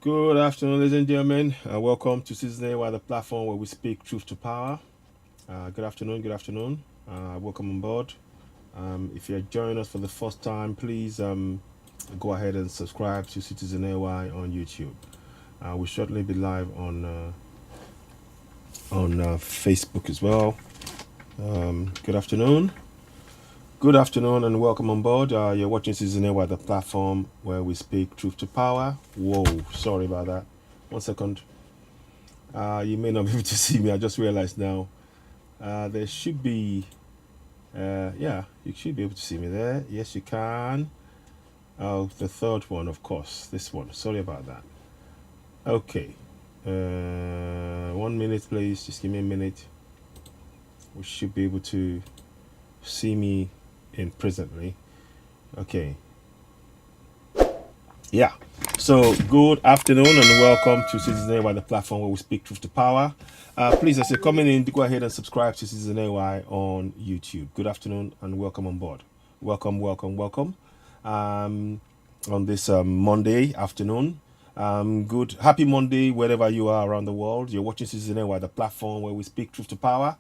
Good afternoon, ladies and gentlemen. Welcome to Citizen AY, the platform where we speak truth to power. Good afternoon, good afternoon. Welcome on board. If you're joining us for the first time, please go ahead and subscribe to Citizen AY on YouTube. We'll shortly be live on Facebook as well. Good afternoon. Good afternoon and welcome on board. You're watching Citizen AY, the platform where we speak truth to power. Whoa, sorry about that. 1 second. You may not be able to see me. I just realized now. There should be, yeah, you should be able to see me there. Yes, you can. Oh, the third one, of course. This one. Sorry about that. Okay. 1 minute, please. Just give me a minute. We should be able to see me in presently. Okay. Yeah. So, good afternoon and welcome to Citizen AY, the platform where we speak truth to power. Please, as you're coming in, go ahead and subscribe to Citizen AY on YouTube. Good afternoon and welcome on board. Welcome, welcome, welcome. On this Monday afternoon. Good, happy Monday wherever you are around the world. You're watching Citizen AY, the platform where we speak truth to power.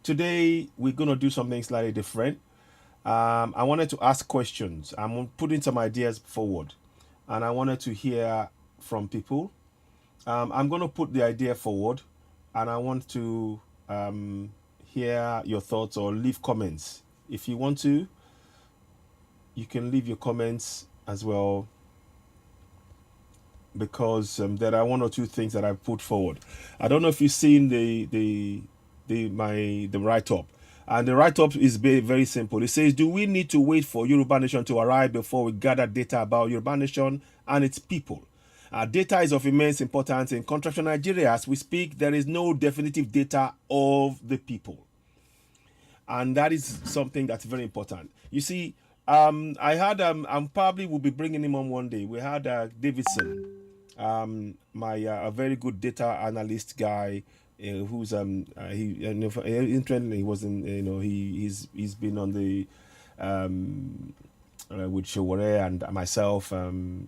Today, we're going to do something slightly different. I wanted to ask questions. I'm putting some ideas forward, and I wanted to hear from people. I'm going to put the idea forward, and I want to hear your thoughts or leave comments. If you want to, you can leave your comments as well, because there are one or two things that I put forward. I don't know if you've seen the write up. And the write up is very simple. It says, do we need to wait for Yoruba Nation to arrive before we gather data about Yoruba Nation and its people? Data is of immense importance. In contrast to Nigeria, as we speak, there is no definitive data of the people. And that is something that's very important. You see, I had, I'm probably will be bringing him on one day. We had Davidson, my a very good data analyst guy, who's he interestingly he wasn't, he's been on the with Showore and myself, and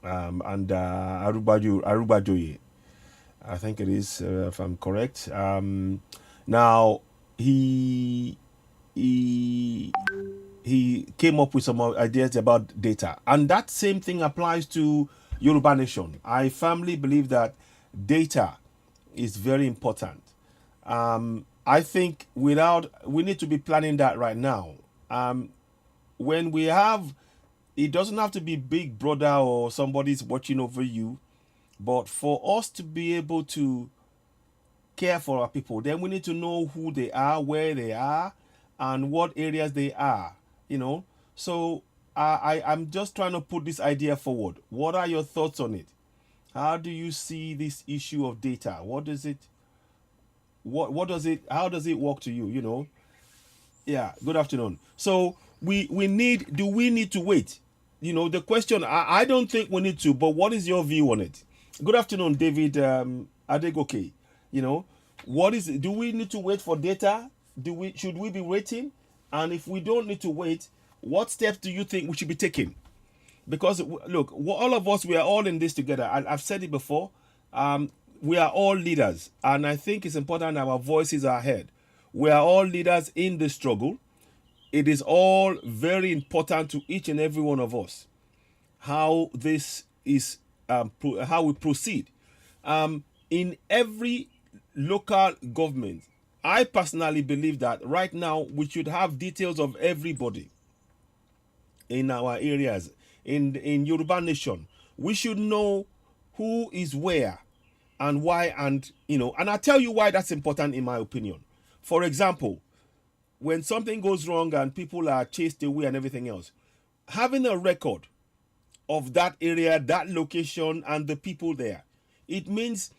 Aruba Joye, I think it is, if I'm correct. Now he he he came up with some ideas about data, and that same thing applies to Yoruba Nation. I firmly believe that data is very important. I think we need to be planning that right now. When we have, it doesn't have to be Big Brother or somebody's watching over you, but for us to be able to care for our people, then we need to know who they are, where they are, and what areas they are. You know, so I'm just trying to put this idea forward. What are your thoughts on it? How do you see this issue of data? What does it? What does it? How does it work to you? You know? Yeah. Good afternoon. So we need. Do we need to wait? You know, the question. I don't think we need to. But what is your view on it? Good afternoon, David Adegoke. You know, what is it? Do we need to wait for data? Should we be waiting? And if we don't need to wait, what steps do you think we should be taking? Because look, all of us, we are all in this together. I've said it before. We are all leaders, and I think it's important that our voices are heard. We are all leaders in the struggle. It is all very important to each and every one of us how this is, how we proceed. In every local government, I personally believe that right now we should have details of everybody in our areas. In Yoruba Nation, we should know who is where and why, and and I'll tell you why that's important in my opinion. For example, when something goes wrong and people are chased away and everything else, having a record of that area, that location, and the people there, it means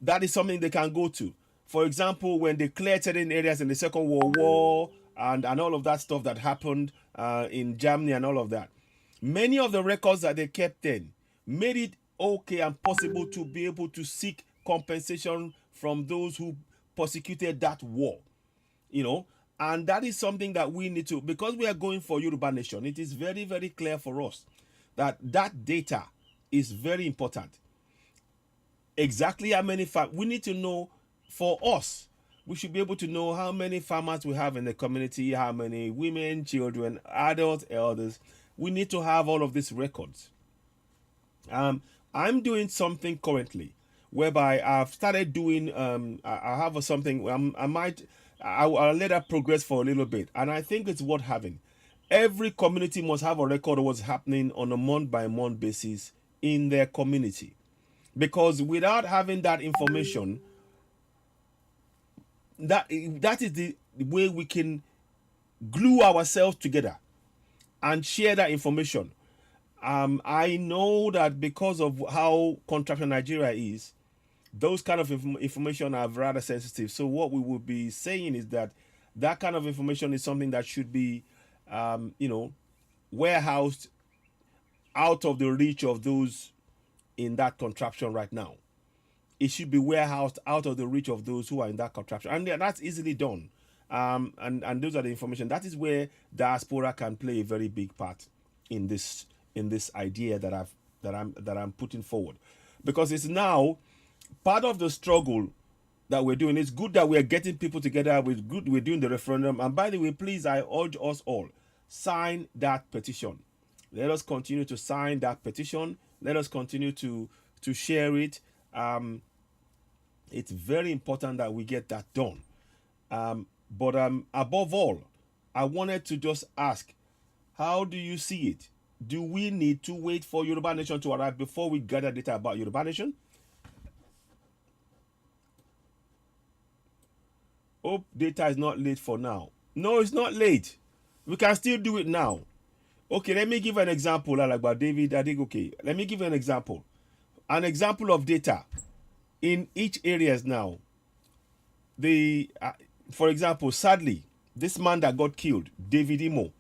that is something they can go to. For example, when they cleared certain areas in the Second World War and all of that stuff that happened in Germany and all of that, many of the records that they kept then made it okay and possible to be able to seek compensation from those who persecuted that war. You know, and that is something that we need to, because we are going for Yoruba Nation, it is very, very clear for us that data is very important. Exactly how many we need to know. For us, we should be able to know how many farmers we have in the community, how many women, children, adults, elders. We need to have all of these records. um, I'm doing something currently whereby I've started doing. I have something. I might. I'll let that progress for a little bit, and I think it's worth having. Every community must have a record of what's happening on a month by month basis in their community, because without having that information, that is the way we can glue ourselves together and share that information. I know that because of how contracted Nigeria is, those kind of information are rather sensitive. So what we would be saying is that that kind of information is something that should be, warehoused out of the reach of those in that contraption right now. It should be warehoused out of the reach of those who are in that contraption, and that's easily done. And those are the information. That is where diaspora can play a very big part in this idea that I'm putting forward, because it's now part of the struggle that we're doing. It's good that we're getting people together. We're doing the referendum. And by the way, please, I urge us all, sign that petition. Let us continue to sign that petition. Let us continue to share it. It's very important that we get that done. But above all, I wanted to just ask, how do you see it? Do we need to wait for Yoruba Nation to arrive before we gather data about Yoruba Nation? Hope data is not late for now. No, it's not late. We can still do it now. Okay, let me give an example. Like about David, I think, okay. Let me give you an example. An example of data in each areas now. For example, sadly, this man that got killed, David Imo,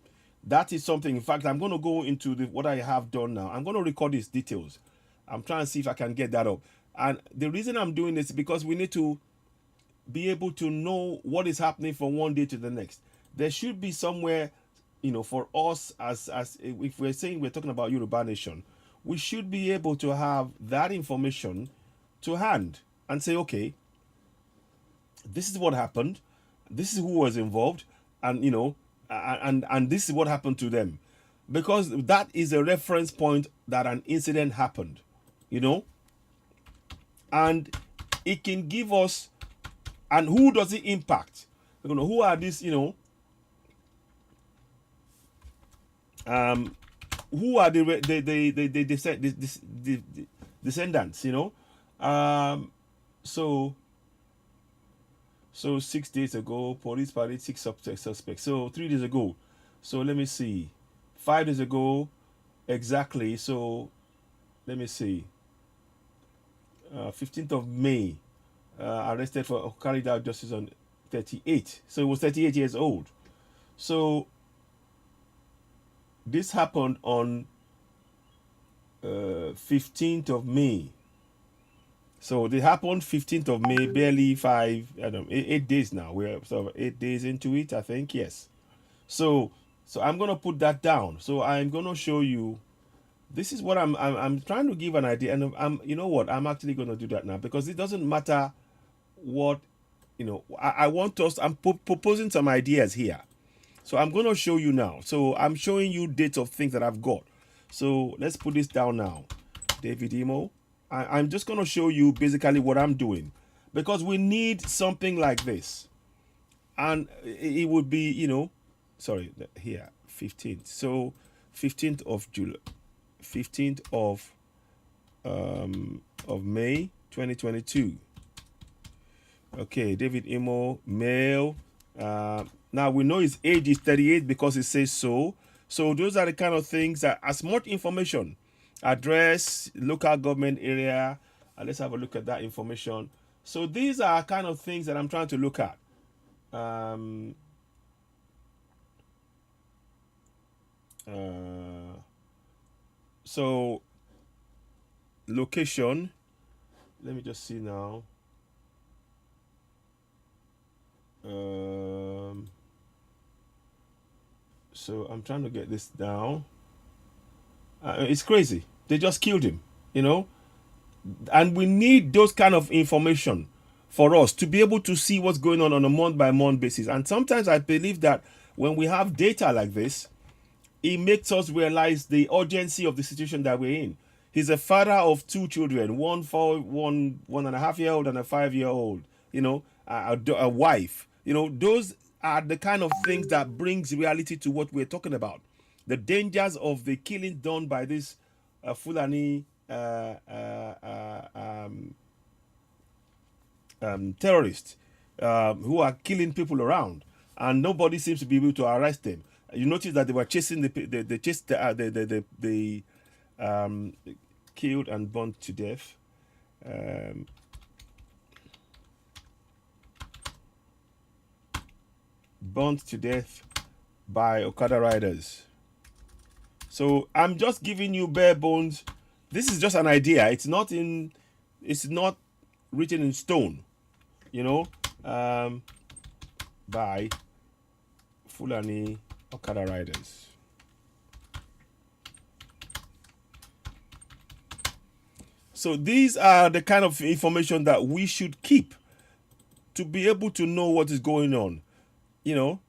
that is something. In fact, I'm going to go into what I have done now. I'm going to record these details. I'm trying to see if I can get that up. And the reason I'm doing this is because we need to be able to know what is happening from one day to the next. There should be somewhere, for us, as if we're saying we're talking about Yoruba Nation, we should be able to have that information to hand and say, okay, this is what happened, this is who was involved, and and this is what happened to them, because that is a reference point that an incident happened, and it can give us. And who does it impact? Who are these? Who are the descendants? So 6 days ago, police parade 6 suspects. So 3 days ago. So let me see. 5 days ago, exactly. So let me see. 15th of May. Arrested for carried out justice on 38. So he was 38 years old. So this happened on 15th of May. So they happened 15th of May, barely 8 days now. We're sort of 8 days into it, I think. Yes. So I'm gonna put that down. So I'm gonna show you. This is what I'm trying to give an idea, and I'm actually gonna do that now, because it doesn't matter what I want us. I'm proposing some ideas here, so I'm going to show you now. So I'm showing you dates of things that I've got. So let's put this down now. David Imo. I'm just going to show you basically what I'm doing, because we need something like this, and it would be sorry, here 15th. So 15th of July, 15th of May 2022. Okay, David Imo, male. Now we know his age is 38 because it says so. So those are the kind of things that, as much information, address, local government area. Let's have a look at that information. So these are kind of things that I'm trying to look at. So location. Let me just see now. So I'm trying to get this down. It's crazy. They just killed him, you know. And we need those kind of information for us to be able to see what's going on a month by month basis. And sometimes I believe that when we have data like this, it makes us realize the urgency of the situation that we're in. He's a father of two children, one and a half year old and a 5 year old. You know, a wife. You know, those are the kind of things that brings reality to what we're talking about. The dangers of the killing done by this Fulani terrorists who are killing people around, and nobody seems to be able to arrest them. You notice that they were chasing the chase the killed and burnt to death. Um, Burnt to death by Okada riders. So I'm just giving you bare bones. This is just an idea. It's not in. It's not written in stone. You know, by Fulani Okada riders. So these are the kind of information that we should keep to be able to know what is going on. You know,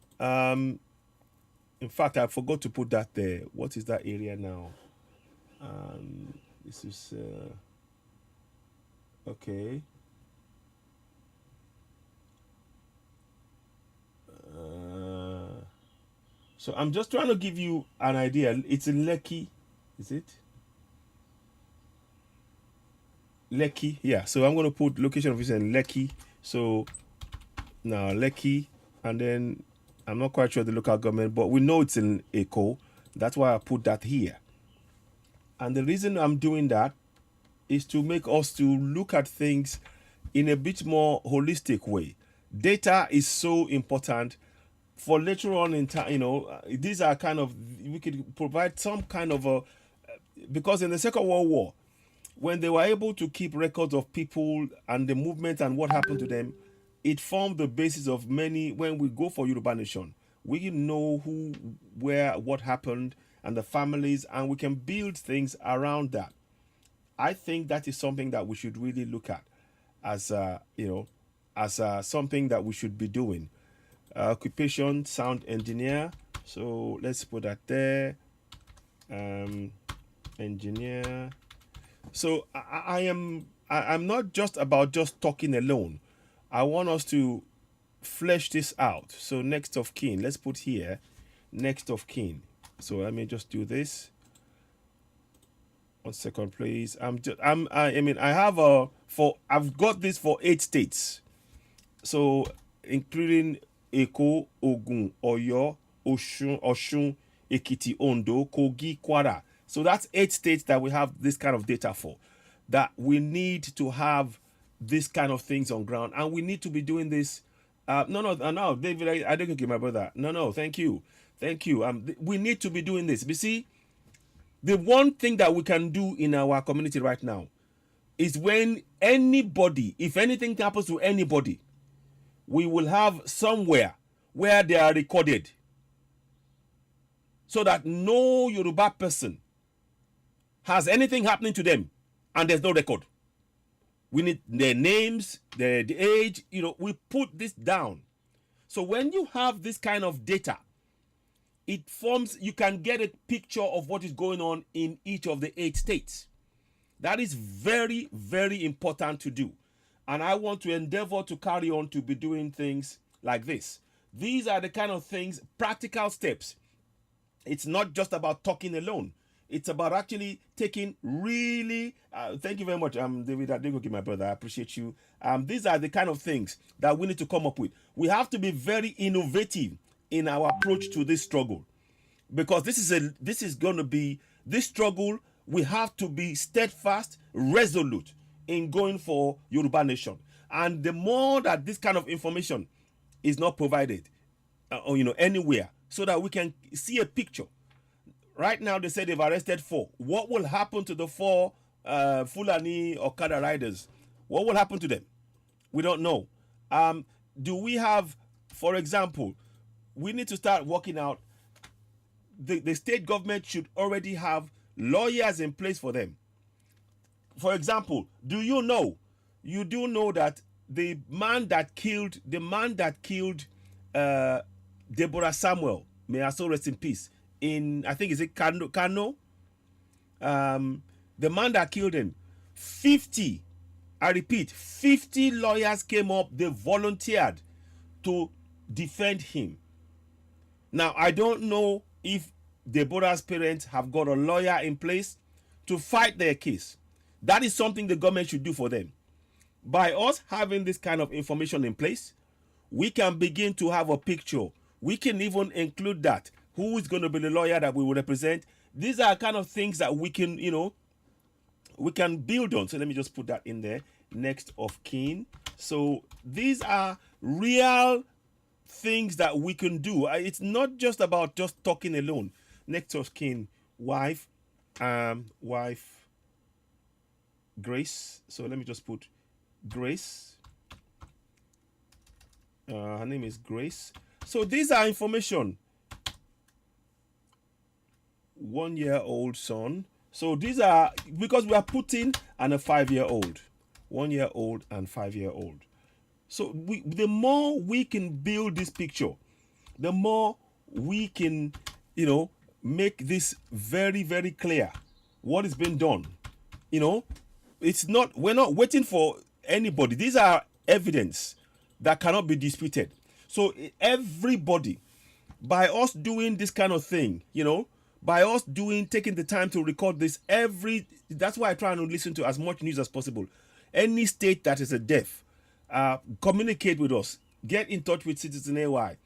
in fact, I forgot to put that there. What is that area now? This is okay. So I'm just trying to give you an idea. It's in Lekki, is it? Lekki, yeah. So I'm going to put location of this in Lekki. So now Lekki, and then I'm not quite sure the local government, but we know it's in Eko. That's why I put that here. And the reason I'm doing that is to make us to look at things in a bit more holistic way. Data is so important for later on in time. You know, these are kind of, we could provide some kind of a, because in the Second World War, when they were able to keep records of people and the movement and what happened to them, it formed the basis of many. When we go for Yoruba Nation, we know who, where, what happened, and the families, and we can build things around that. I think that is something that we should really look at as you know, as something that we should be doing. Occupation, sound engineer. So let's put that there. Engineer. So I'm not just about just talking alone. I want us to flesh this out. So next of kin, let's put here next of kin. So let me just do this. 1 second, please. I mean, I have I've got this for 8 states. So including Eko, Ogun, Oyo, Oshun, Ekiti, Ondo, Kogi, Kwara. So that's 8 states that we have this kind of data for. That we need to have this kind of things on ground, and we need to be doing this. No, David, I don't give my brother. No, thank you. We need to be doing this. You see, the one thing that we can do in our community right now is when anybody, if anything happens to anybody, we will have somewhere where they are recorded so that no Yoruba person has anything happening to them and there's no record. We need their names, the age, you know, we put this down. So when you have this kind of data, it forms, you can get a picture of what is going on in each of the 8 states. That is very, very important to do. And I want to endeavor to carry on to be doing things like this. These are the kind of things, practical steps. It's not just about talking alone. It's about actually taking really, thank you very much, David Adegoke, my brother. I appreciate you. These are the kind of things that we need to come up with. We have to be very innovative in our approach to this struggle, because this is going to be this struggle. We have to be steadfast, resolute in going for Yoruba Nation. And the more that this kind of information is not provided, or anywhere, so that we can see a picture. Right now, they say they've arrested 4. What will happen to the 4 Fulani Okada riders? What will happen to them? We don't know. Do we have, for example, we need to start working out. The state government should already have lawyers in place for them. For example, you do know that the man that killed uh, Deborah Samuel, may her soul rest in peace, in, I think, is it Kano? The man that killed him, 50, I repeat, 50 lawyers came up, they volunteered to defend him. Now, I don't know if Deborah's parents have got a lawyer in place to fight their case. That is something the government should do for them. By us having this kind of information in place, we can begin to have a picture. We can even include that. Who is going to be the lawyer that we will represent? These are kind of things that we can, we can build on. So let me just put that in there. Next of kin. So these are real things that we can do. It's not just about just talking alone. Next of kin, wife, wife, Grace. So let me just put Grace. Her name is Grace. So these are information. 1-year-old son. So these are, because we are putting, and a 5-year-old, 1-year-old and 5-year-old. So the more we can build this picture, the more we can, make this very, very clear what is being done. It's not, we're not waiting for anybody. These are evidence that cannot be disputed. So everybody, by us doing this kind of thing, by us taking the time to record this, that's why I try and listen to as much news as possible. Any state that is a deaf, communicate with us. Get in touch with Citizen AY.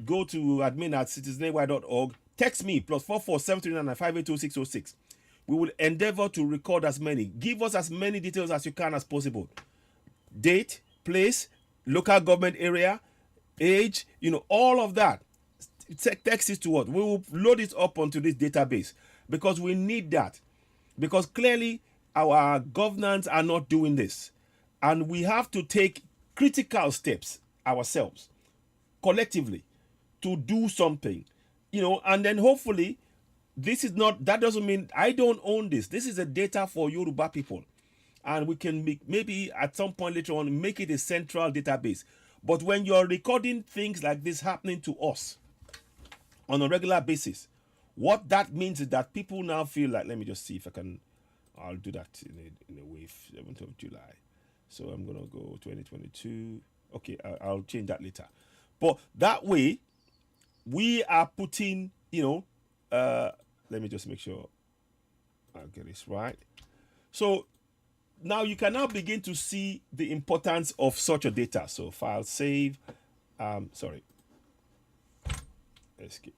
Go to admin@citizenay.org. Text me +44 739 582 We will endeavor to record as many. Give us as many details as you can as possible. Date, place, local government area, age, all of that. Text it to us. We will load it up onto this database because we need that. Because clearly our governance are not doing this. And we have to take critical steps ourselves, collectively, to do something. And then hopefully, that doesn't mean I don't own this. This is a data for Yoruba people. And we can maybe at some point later on make it a central database. But when you're recording things like this happening to us on a regular basis, what that means is that people now feel like, let me just see if I'll do that in a wave, 7th of July. So I'm going to go 2022. Okay, I'll change that later. But that way, we are putting, let me just make sure I'll get this right. So now you can now begin to see the importance of such a data. So file save, escape.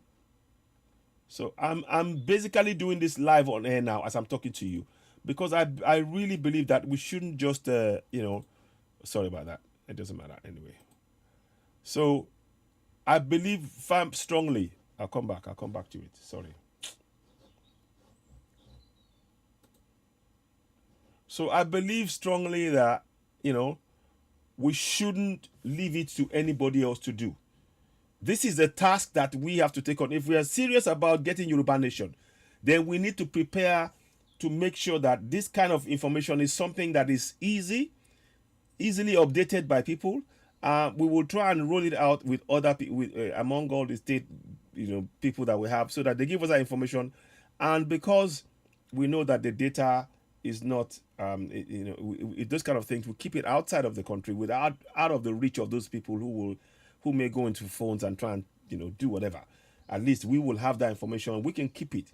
So I'm basically doing this live on air now as I'm talking to you, because I really believe that we shouldn't just sorry about that. It doesn't matter anyway. So I believe strongly. I'll come back to it. Sorry. So I believe strongly that, we shouldn't leave it to anybody else to do. This is a task that we have to take on. If we are serious about getting Yoruba Nation, then we need to prepare to make sure that this kind of information is something that is easily updated by people. We will try and roll it out with other people, among all the state, people that we have, so that they give us that information. And because we know that the data is not, those kind of things, we keep it outside of the country, out of the reach of those people who may go into phones and try and do whatever. At least we will have that information. We can keep it,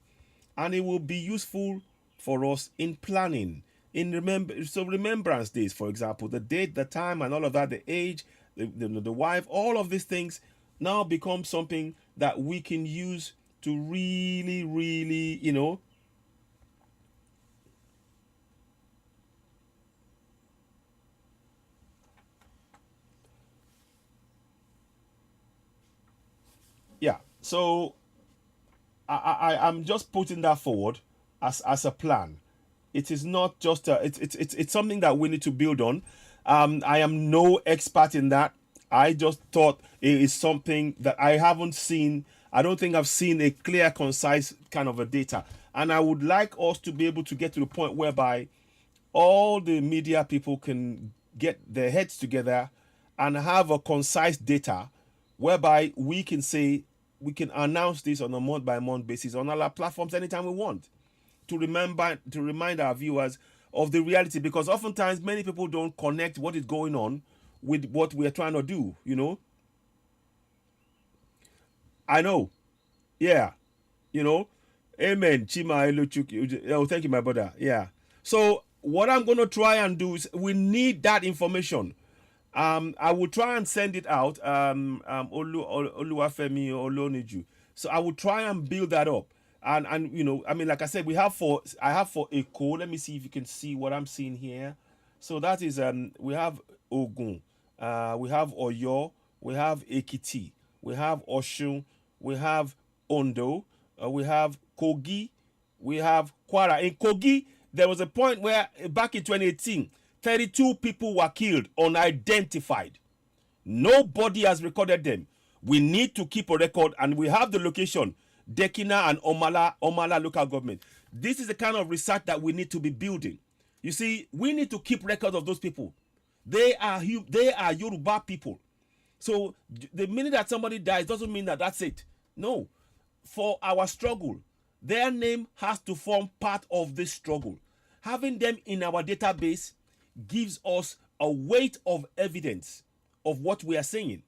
and it will be useful for us in planning. Remembrance days, for example, the date, the time, and all of that, the age, the wife, all of these things now become something that we can use to really, really, yeah. So I'm just putting that forward as a plan. It is not just it's something that we need to build on. I am no expert in that. I just thought it is something that I haven't seen I don't think I've seen a clear, concise kind of a data. And I would like us to be able to get to the point whereby all the media people can get their heads together and have a concise data whereby we can say, we can announce this on a month by month basis on all our platforms anytime we want, to remind our viewers of the reality, because oftentimes many people don't connect what is going on with what we are trying to do, you know. I know. Yeah. You know. Amen. Chima Elochuk. Oh, thank you, my brother. Yeah. So what I'm going to try and do is, we need that information. I will try and send it out. Oluwafemi Oloniju. So I will try and build that up. And you know, I mean, like I said, I have for Eko. Let me see if you can see what I'm seeing here. So that is we have Ogun, we have Oyo, we have Ekiti, we have Oshun, we have Ondo, we have Kogi, we have Kwara. In Kogi, there was a point where back in 2018, 32 people were killed, unidentified. Nobody has recorded them. We need to keep a record, and we have the location, Dekina and Omala local government. This is the kind of research that we need to be building. You see, we need to keep records of those people. They are Yoruba people. So the minute that somebody dies doesn't mean that that's it. No. For our struggle, their name has to form part of this struggle. Having them in our database gives us a weight of evidence of what we are saying.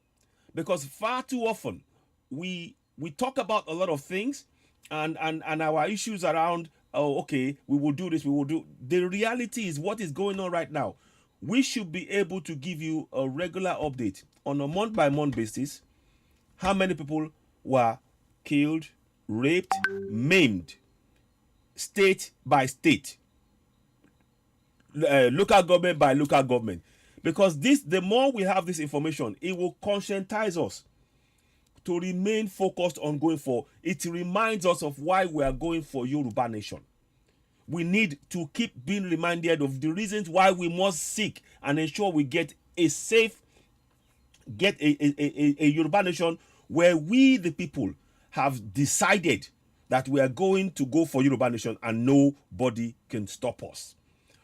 Because far too often, we talk about a lot of things, and our issues around, oh, okay, we will do this, we will do. The reality is what is going on right now. We should be able to give you a regular update on a month by month basis. How many people were killed, raped, maimed, state by state, local government by local government. Because the more we have this information, it will conscientize us to remain focused on going for. It reminds us of why we are going for Yoruba nation. We need to keep being reminded of the reasons why we must seek and ensure we get a Yoruba nation where we, the people, have decided that we are going to go for Yoruba nation and nobody can stop us.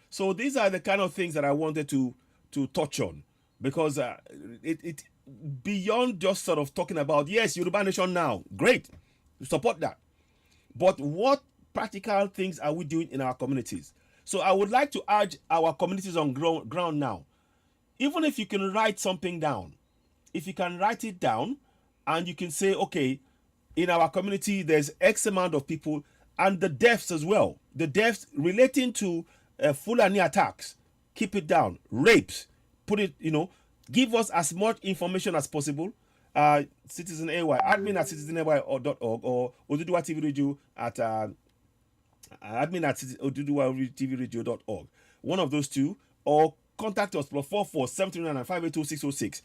So these are the kind of things that I wanted to touch on, because it beyond just sort of talking about, yes, Yoruba nation now, great, support that, but what practical things are we doing in our communities? So I would like to urge our communities on ground now, even if you can write something down, if you can write it down and you can say, okay, in our community there's X amount of people, and the deaths as well, the deaths relating to Fulani attacks, keep it down, rapes, put it, give us as much information as possible. Citizen AY, admin at citizenay.org, or Oduduwa TV Radio at admin at oduduwatvradio.org. One of those two, or contact us +44 739 582 606.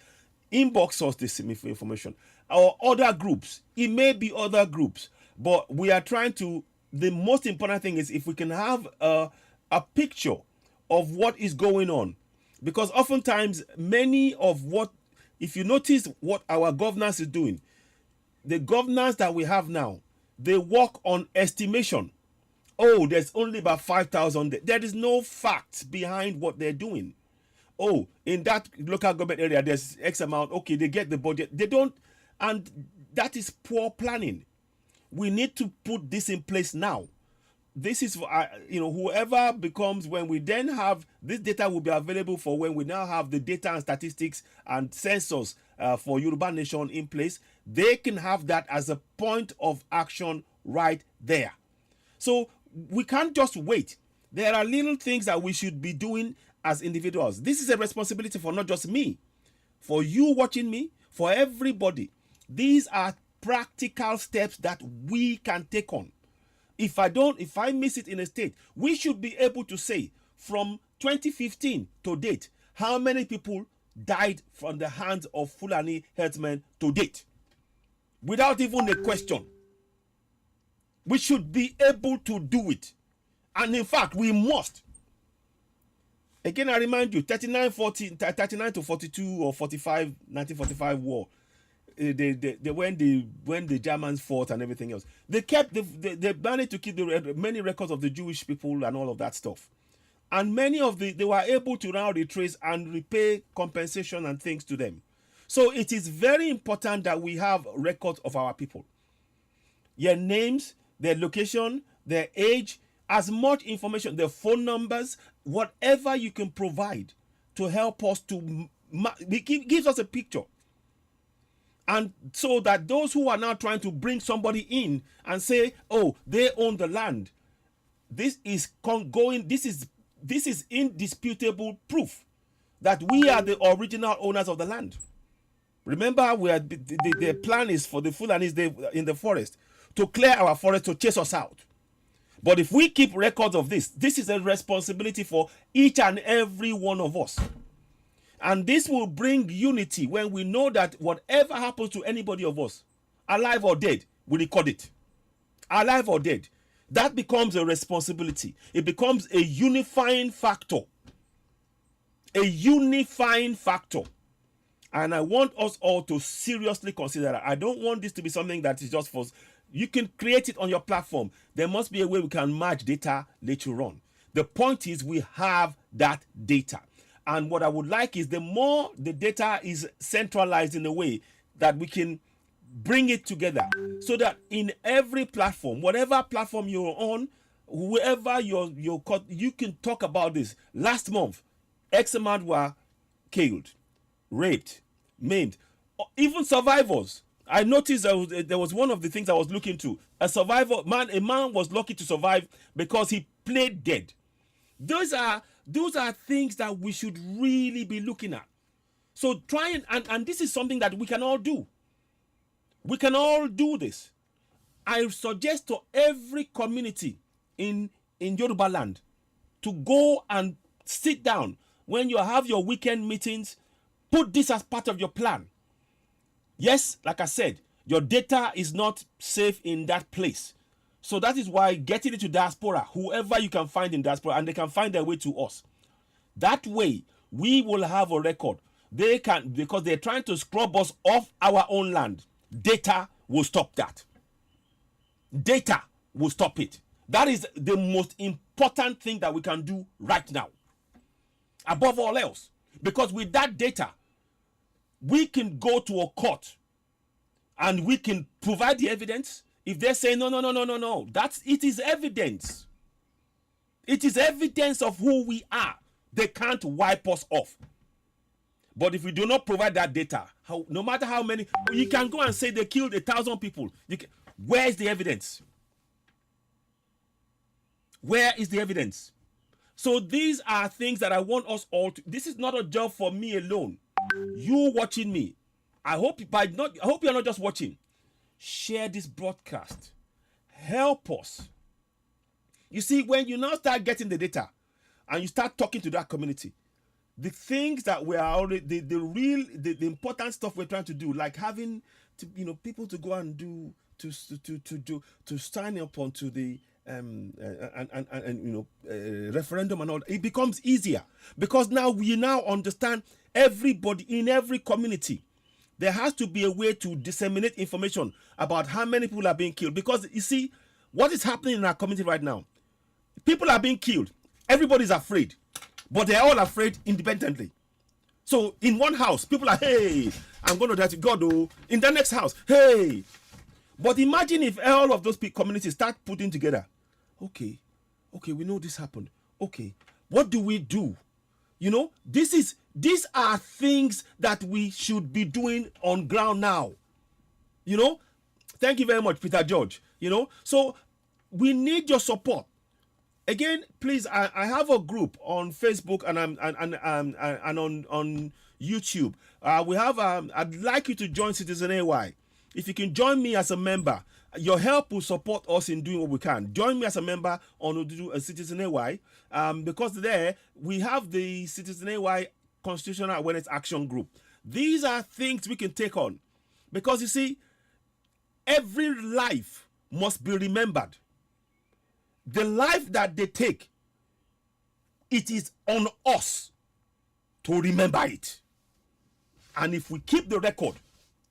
Inbox us this information. Or other groups. It may be other groups, but we are trying to. The most important thing is if we can have a picture of what is going on, because oftentimes many of what, if you notice what our governance is doing, the governance that we have now, they work on estimation. Oh, there's only about 5,000. There is no facts behind what they're doing. Oh, in that local government area, there's X amount. Okay, they get the budget. They don't, and that is poor planning. We need to put this in place now. This is for, whoever becomes, when we then have this data will be available for when we now have the data and statistics and census for Yoruba nation in place. They can have that as a point of action right there. So we can't just wait. There are little things that we should be doing as individuals. This is a responsibility for not just me, for you watching me, for everybody. These are practical steps that we can take on. If I miss it in a state, we should be able to say from 2015 to date, how many people died from the hands of Fulani herdsmen to date, without even a question. We should be able to do it. And in fact, we must. Again, I remind you, 39 to 42 or 45, 1945 war. when the Germans fought and everything else, they managed to keep many records of the Jewish people and all of that stuff, and many of they were able to now retrace and repay compensation and things to them. So it is very important that we have records of our people, their names, their location, their age, as much information, their phone numbers, whatever you can provide to help us to gives us a picture. And so that those who are now trying to bring somebody in and say, oh, they own the land, this is indisputable proof that we are the original owners of the land. Remember, the plan is for the Fulanis in the forest to clear our forest, to chase us out. But if we keep records of this is a responsibility for each and every one of us. And this will bring unity when we know that whatever happens to anybody of us, alive or dead, we record it. Alive or dead. That becomes a responsibility. It becomes a unifying factor. A unifying factor. And I want us all to seriously consider that. I don't want this to be something that is just for... You can create it on your platform. There must be a way we can merge data later on. The point is we have that data. And what I would like is the more the data is centralized in a way that we can bring it together, so that in every platform, whatever platform you're on, whoever you can talk about this. Last month, X amount were killed, raped, maimed, even survivors. I noticed there was one of the things I was looking to. A man was lucky to survive because he played dead. Those are things that we should really be looking at. So and this is something that we can all do. We can all do this. I suggest to every community in Yoruba land to go and sit down when you have your weekend meetings. Put this as part of your plan. Yes, like I said, your data is not safe in that place. So that is why getting it to diaspora, whoever you can find in diaspora, and they can find their way to us. That way, we will have a record. They can, because they're trying to scrub us off our own land. Data will stop that. Data will stop it. That is the most important thing that we can do right now. Above all else. Because with that data, we can go to a court and we can provide the evidence. If they say, no, it is evidence. It is evidence of who we are. They can't wipe us off. But if we do not provide that data, no matter how many, you can go and say they killed 1,000 people. Where is the evidence? Where is the evidence? So these are things that I want us all to. This is not a job for me alone. You watching me, I hope you're not just watching. Share this broadcast. Help us. You see, when you now start getting the data and you start talking to that community, the things that we are already, the important stuff we're trying to do, like having to, people to go and do to sign up onto the referendum and all, it becomes easier because now we understand everybody in every community. There has to be a way to disseminate information about how many people are being killed, because you see what is happening in our community right now. People are being killed. Everybody's afraid, but they're all afraid independently. So in one house, people are, hey, I'm going to die to God. Oh, in the next house, hey. But imagine if all of those communities start putting together. Okay, we know this happened. Okay, what do we do? These are things that we should be doing on ground now. Thank you very much, Peter George. So we need your support. Again, please, I have a group on Facebook and on YouTube. We have. I'd like you to join Citizen AY. If you can join me as a member, your help will support us in doing what we can. Join me as a member on Citizen AY, because there we have the Citizen AY Constitutional Awareness Action Group. These are things we can take on, because you see, every life must be remembered. The life that they take, it is on us to remember it. And if we keep the record,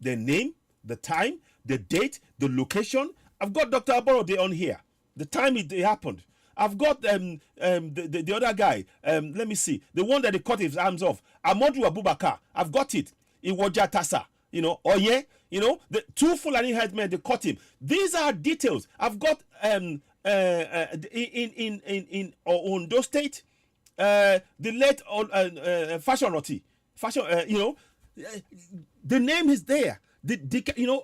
their name, the time, the date, the location. I've got Dr. Aborode on here. The time it happened. I've got the other guy. Let me see. The one that they cut his arms off. Amadou Abubakar. I've got it. Iwoja Tasa. Oye. The two Fulani headmen, they cut him. These are details. I've got in Ondo State, the late Fashion Roti. The name is there.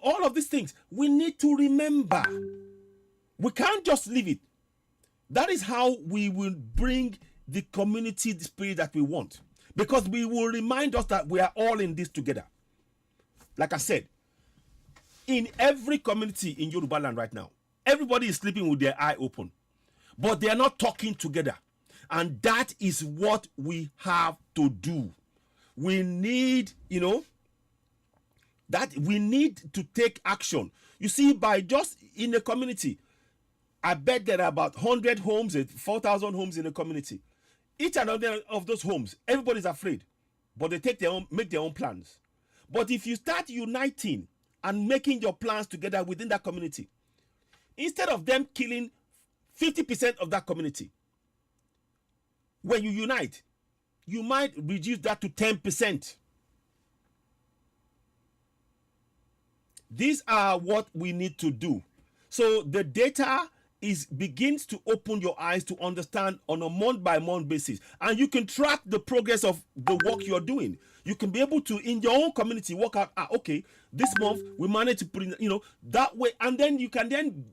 All of these things. We need to remember. We can't just leave it. That is how we will bring the community spirit that we want. Because we will remind us that we are all in this together. Like I said, in every community in Yoruba land right now, everybody is sleeping with their eye open. But they are not talking together. And that is what we have to do. We need, that we need to take action. You see, by just in a community, I bet there are about 100 homes, 4,000 homes in a community. Each and every of those homes, everybody's afraid. But they make their own plans. But if you start uniting and making your plans together within that community, instead of them killing 50% of that community, when you unite, you might reduce that to 10%. These are what we need to do. So the data begins to open your eyes to understand on a month-by-month basis, and you can track the progress of the work you're doing. You can be able to, in your own community, work out, okay, this month we managed to put in, that way, and then you can then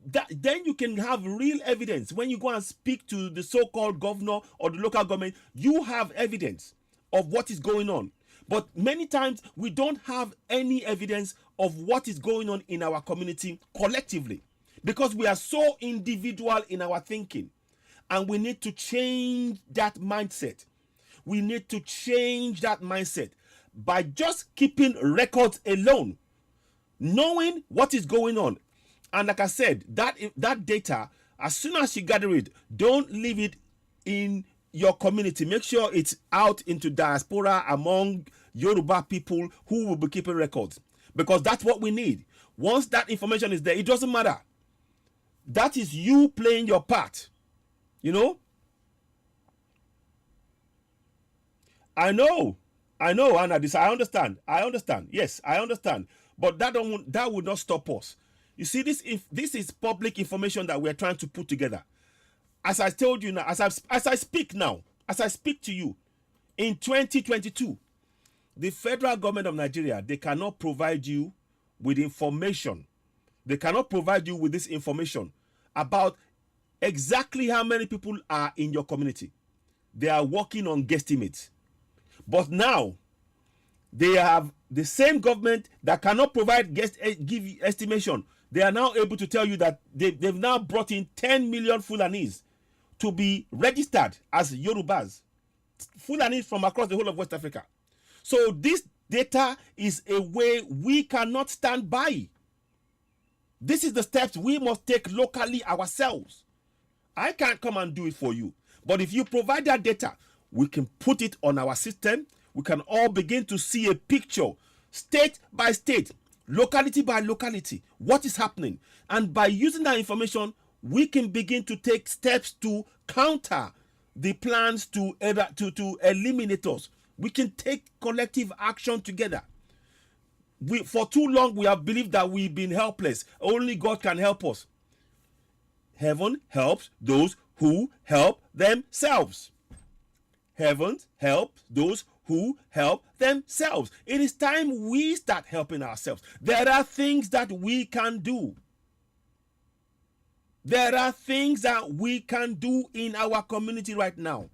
you can have real evidence. When you go and speak to the so-called governor or the local government, you have evidence of what is going on. But many times we don't have any evidence of what is going on in our community collectively, because we are so individual in our thinking. And we need to change that mindset. We need to change that mindset by just keeping records alone, knowing what is going on. And like I said, that data, as soon as you gather it, don't leave it in your community. Make sure it's out into diaspora among Yoruba people who will be keeping records, because that's what we need. Once that information is there, it doesn't matter. That is you playing your part. I know, Anna. I understand. Yes, I understand. But that would not stop us. You see, this is public information that we're trying to put together. As I told you now, as I speak to you, in 2022, the federal government of Nigeria, they cannot provide you with information. They cannot provide you with this information about exactly how many people are in your community. They are working on guesstimates. But now, they have the same government that cannot give estimation. They are now able to tell you that they've now brought in 10 million Fulanis to be registered as Yorubas. Fulanis from across the whole of West Africa. So this data is a way we cannot stand by. This is the steps we must take locally ourselves. I can't come and do it for you. But if you provide that data, we can put it on our system. We can all begin to see a picture, state by state, locality by locality, what is happening. And by using that information, we can begin to take steps to counter the plans to eliminate us. We can take collective action together. For too long, we have believed that we've been helpless. Only God can help us. Heaven helps those who help themselves. Heaven helps those who help themselves. It is time we start helping ourselves. There are things that we can do. There are things that we can do in our community right now.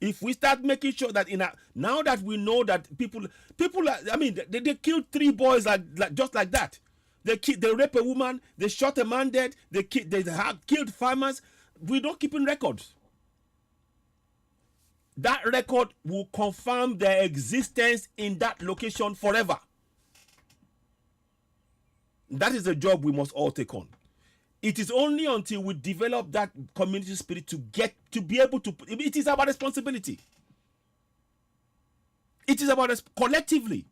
If we start making sure that now that we know that people they killed 3 boys just like that. They rape a woman, they shot a man dead, they have killed farmers. We don't keep in records. That record will confirm their existence in that location forever. That is a job we must all take on. It is only until we develop that community spirit to be able to. It is about responsibility. It is about us collectively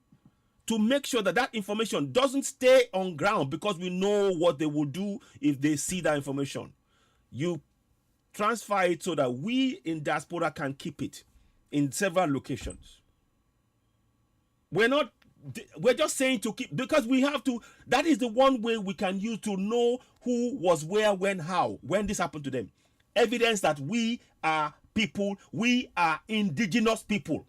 to make sure that that information doesn't stay on ground, because we know what they will do if they see that information. You transfer it so that we in diaspora can keep it in several locations. We're just saying to keep, because we have to. That is the one way we can use to know who was where, when, how, when this happened to them. Evidence that we are people, we are indigenous people.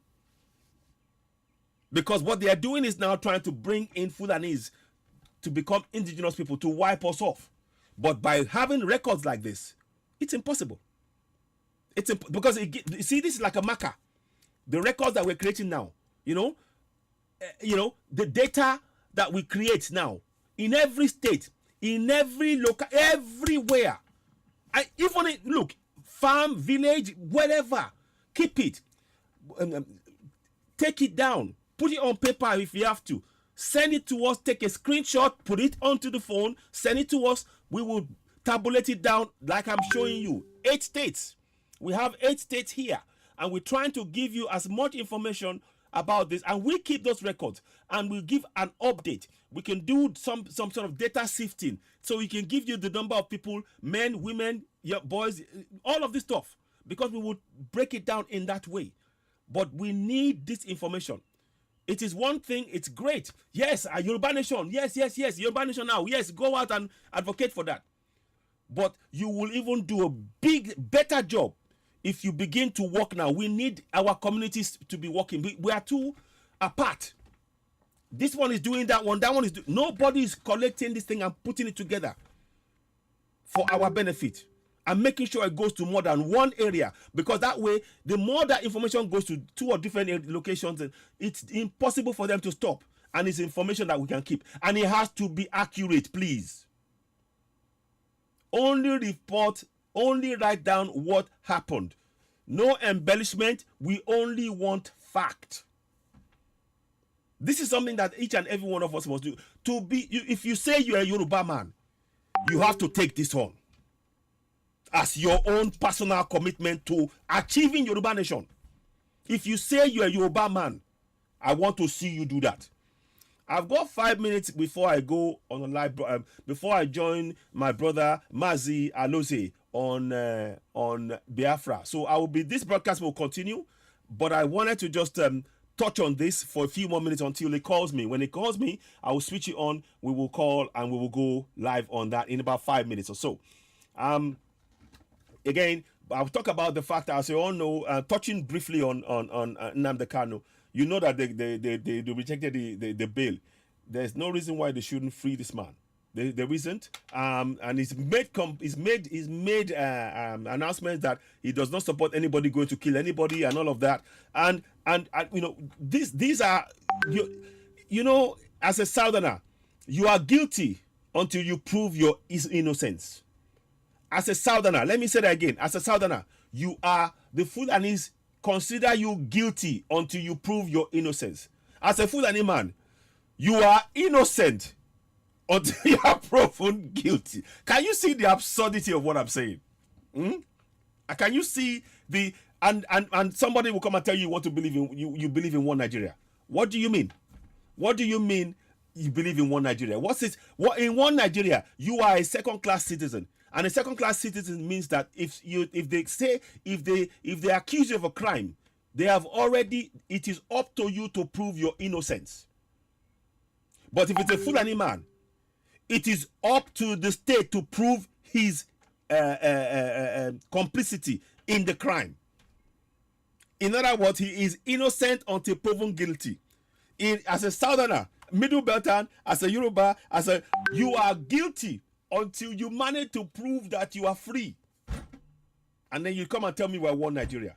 Because what they are doing is now trying to bring in Fulanese to become indigenous people, to wipe us off. But by having records like this, it's impossible. Because see, this is like a marker. The records that we're creating now, the data that we create now in every state, in every local, everywhere. Look, farm, village, wherever, keep it. Take it down. Put it on paper if you have to. Send it to us. Take a screenshot. Put it onto the phone. Send it to us. We will tabulate it down like I'm showing you. 8 states. We have 8 states here. And we're trying to give you as much information about this. And we keep those records. And we'll give an update. We can do some sort of data sifting. So we can give you the number of people, men, women, boys, all of this stuff. Because we will break it down in that way. But we need this information. It is one thing, it's great. Yes, a Yoruba nation. Yes, Yoruba nation now. Yes, go out and advocate for that. But you will even do a better job if you begin to work now. We need our communities to be working. We are too apart. This one is doing that one is doing. Nobody is collecting this thing and putting it together for our benefit. And making sure it goes to more than one area, because that way, the more that information goes to 2 or different locations, it's impossible for them to stop. And it's information that we can keep, and it has to be accurate, please. Only report, only write down what happened. No embellishment. We only want fact. This is something that each and every one of us must do. If you say you're a Yoruba man, you have to take this on as your own personal commitment to achieving Yoruba nation. If you say you're a Yoruba man, I want to see you do that. I've got 5 minutes before I go on a live, before I join my brother Mazi Aloze on Biafra. So this broadcast will continue, but I wanted to just touch on this for a few more minutes until he calls me. When he calls me, I will switch it on. We will call and we will go live on that in about 5 minutes or so. Again, I'll talk about the fact that, as you all know, touching briefly on Nnamdi Kanu, you know that they rejected the bail. There's no reason why they shouldn't free this man. There isn't, and he's made announcements that he does not support anybody going to kill anybody and all of that. And these are as a Southerner, you are guilty until you prove your innocence. As a Southerner, let me say that again. As a Southerner, the Fulanis consider you guilty until you prove your innocence. As a Fulani man, you are innocent until you are proven guilty. Can you see the absurdity of what I'm saying? Can you see and somebody will come and tell you what to believe in? You believe in one Nigeria. What do you mean? What do you mean you believe in one Nigeria? What in one Nigeria, you are a second-class citizen. And a second-class citizen means that if they accuse you of a crime, it is up to you to prove your innocence. But if it's a Fulani man, it is up to the state to prove his complicity in the crime. In other words, he is innocent until proven guilty. As a Southerner, Middle Beltan, as a Yoruba, you are guilty until you manage to prove that you are free. And then you come and tell me we're one Nigeria.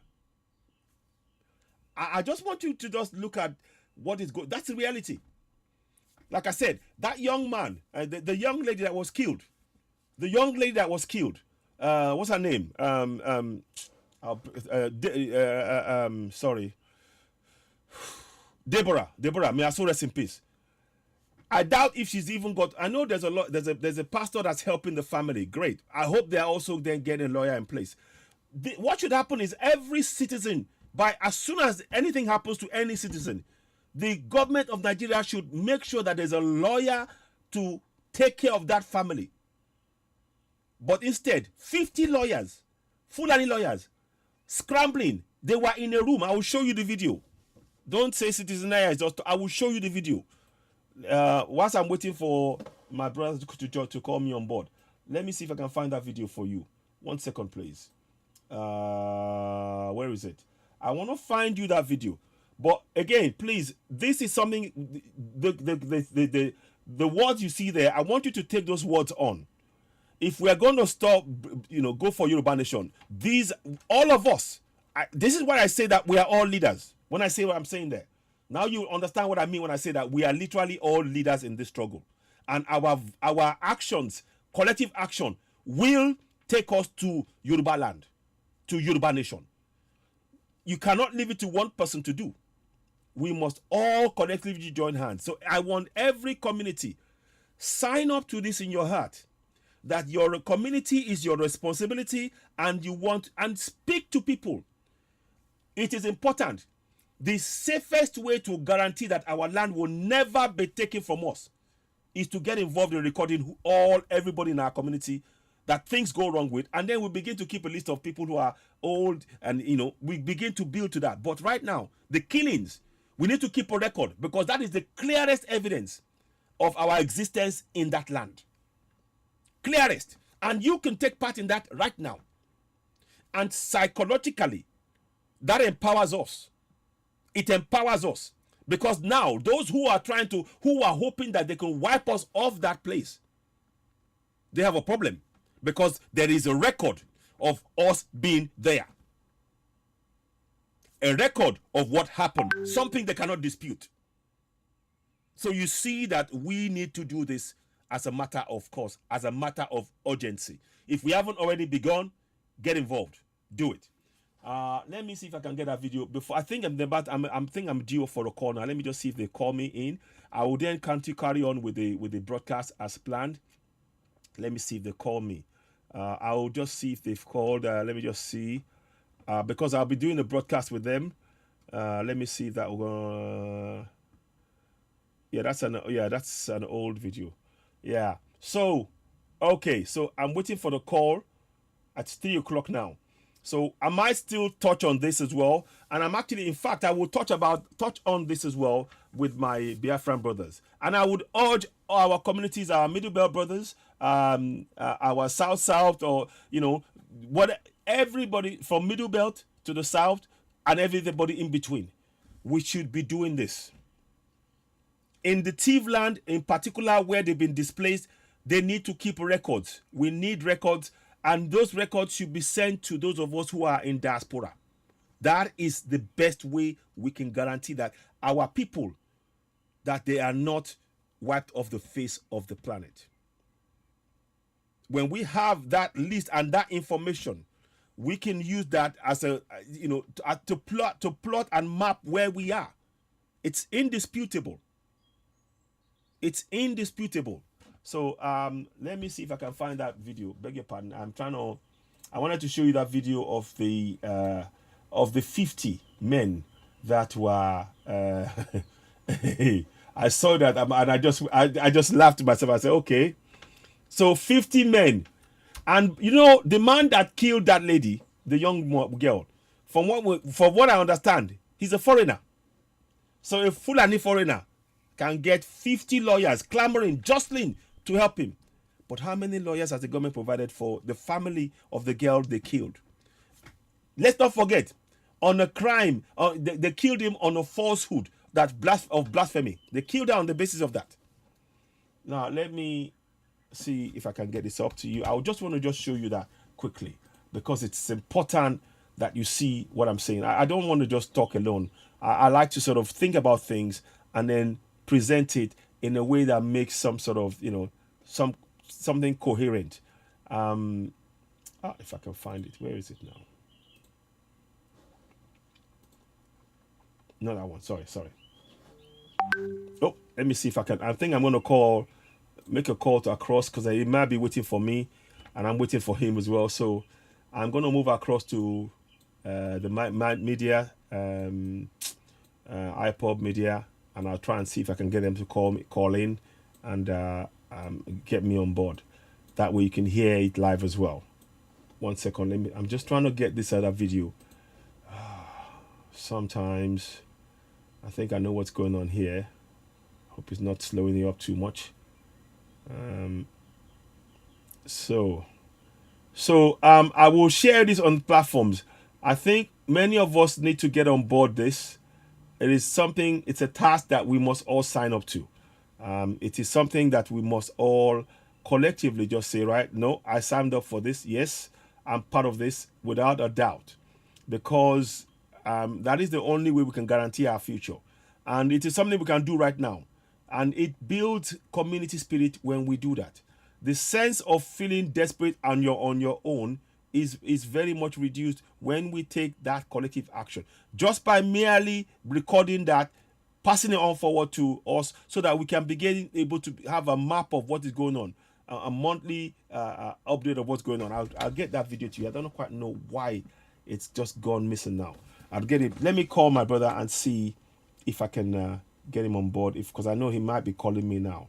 I just want you to just look at what is going. That's the reality. Like I said, that young man, the young lady that was killed, what's her name? Sorry. Deborah, may her soul rest in peace. I doubt if she's even got. I know there's a pastor that's helping the family. Great. I hope they're also then getting a lawyer in place. What should happen is every citizen, as soon as anything happens to any citizen, The government of Nigeria should make sure that there's a lawyer to take care of that family. But instead, 50 lawyers, Fulani lawyers, scrambling. They were in a room. I will show you the video. Don't say Citizen Aya is just. I will show you the video. Whilst I'm waiting for my brother to call me on board, let me see if I can find that video for you. 1 second, please. Where is it? I want to find you that video. But again, please, this is something. The words you see there, I want you to take those words on. If we are going to stop, go for Yoruba Nation, all of us, this is why I say that we are all leaders. When I say what I'm saying there, now you understand what I mean when I say that we are literally all leaders in this struggle. And our actions, collective action, will take us to Yoruba land, to Yoruba Nation. You cannot leave it to one person to do. We must all collectively join hands. So I want every community, sign up to this in your heart, that your community is your responsibility, and and speak to people. It is important. The safest way to guarantee that our land will never be taken from us is to get involved in recording everybody in our community that things go wrong with, and then we begin to keep a list of people who are old, and we begin to build to that. But right now, the killings, we need to keep a record, because that is the clearest evidence of our existence in that land. Clearest. And you can take part in that right now. And psychologically, that empowers us. It empowers us, because now those who are hoping that they can wipe us off that place, they have a problem, because there is a record of us being there. A record of what happened, something they cannot dispute. So you see that we need to do this as a matter of course, as a matter of urgency. If we haven't already begun, get involved, do it. Let me see if I can get that video before. I think I'm due for a call now. Let me just see if they call me in. I will then carry on with the broadcast as planned. Let me see if they call me. I will just see if they've called. Let me just see, because I'll be doing a broadcast with them. Let me see if that. Yeah, that's an old video. Yeah. So, okay. So I'm waiting for the call at 3 o'clock now. So I might still touch on this as well. And I'm actually, in fact, I will touch on this as well with my Biafran brothers. And I would urge our communities, our Middle Belt brothers, our South, or, everybody from Middle Belt to the South and everybody in between. We should be doing this. In the Tiv land, in particular, where they've been displaced, they need to keep records. We need records. And those records should be sent to those of us who are in diaspora. That is the best way we can guarantee that our people, that they are not wiped off the face of the planet. When we have that list and that information, we can use that as to plot and map where we are. It's indisputable. It's indisputable. So let me see if I can find that video. Beg your pardon. I wanted to show you that video of the 50 men that were. I saw that and I just laughed to myself. I said, okay, so 50 men, and the man that killed that lady, the young girl, from what I understand, he's a foreigner. So a Fulani foreigner can get 50 lawyers clamoring, jostling to help him. But how many lawyers has the government provided for the family of the girl they killed? Let's not forget, on a crime, they killed him on a falsehood of blasphemy. They killed her on the basis of that. Now, let me see if I can get this up to you. I just want to show you that quickly, because it's important that you see what I'm saying. I don't want to just talk alone. I like to sort of think about things and then present it in a way that makes some sort of, something coherent. If I can find it, where is it now? Not that one. Sorry. Oh, let me see if I can. I think I'm going to make a call to across, because he might be waiting for me and I'm waiting for him as well. So I'm going to move across to the media, iPod media. and I'll try and see if I can get them to call in, and get me on board. That way you can hear it live as well. 1 second, I'm just trying to get this other video. Sometimes I think I know what's going on here. Hope it's not slowing you up too much. So I will share this on platforms. I think many of us need to get on board this. It is something, it's a task that we must all sign up to. It is something that we must all collectively just say, right, no, I signed up for this. Yes, I'm part of this without a doubt, because that is the only way we can guarantee our future. And it is something we can do right now. And it builds community spirit when we do that. The sense of feeling desperate and you're on your own is very much reduced when we take that collective action. Just by merely recording that, passing it on forward to us, so that we can begin able to have a map of what is going on, a monthly update of what's going on. I'll get that video to you. I don't quite know why it's just gone missing now. I'll get it. Let me call my brother and see if I can get him on board, because I know he might be calling me now.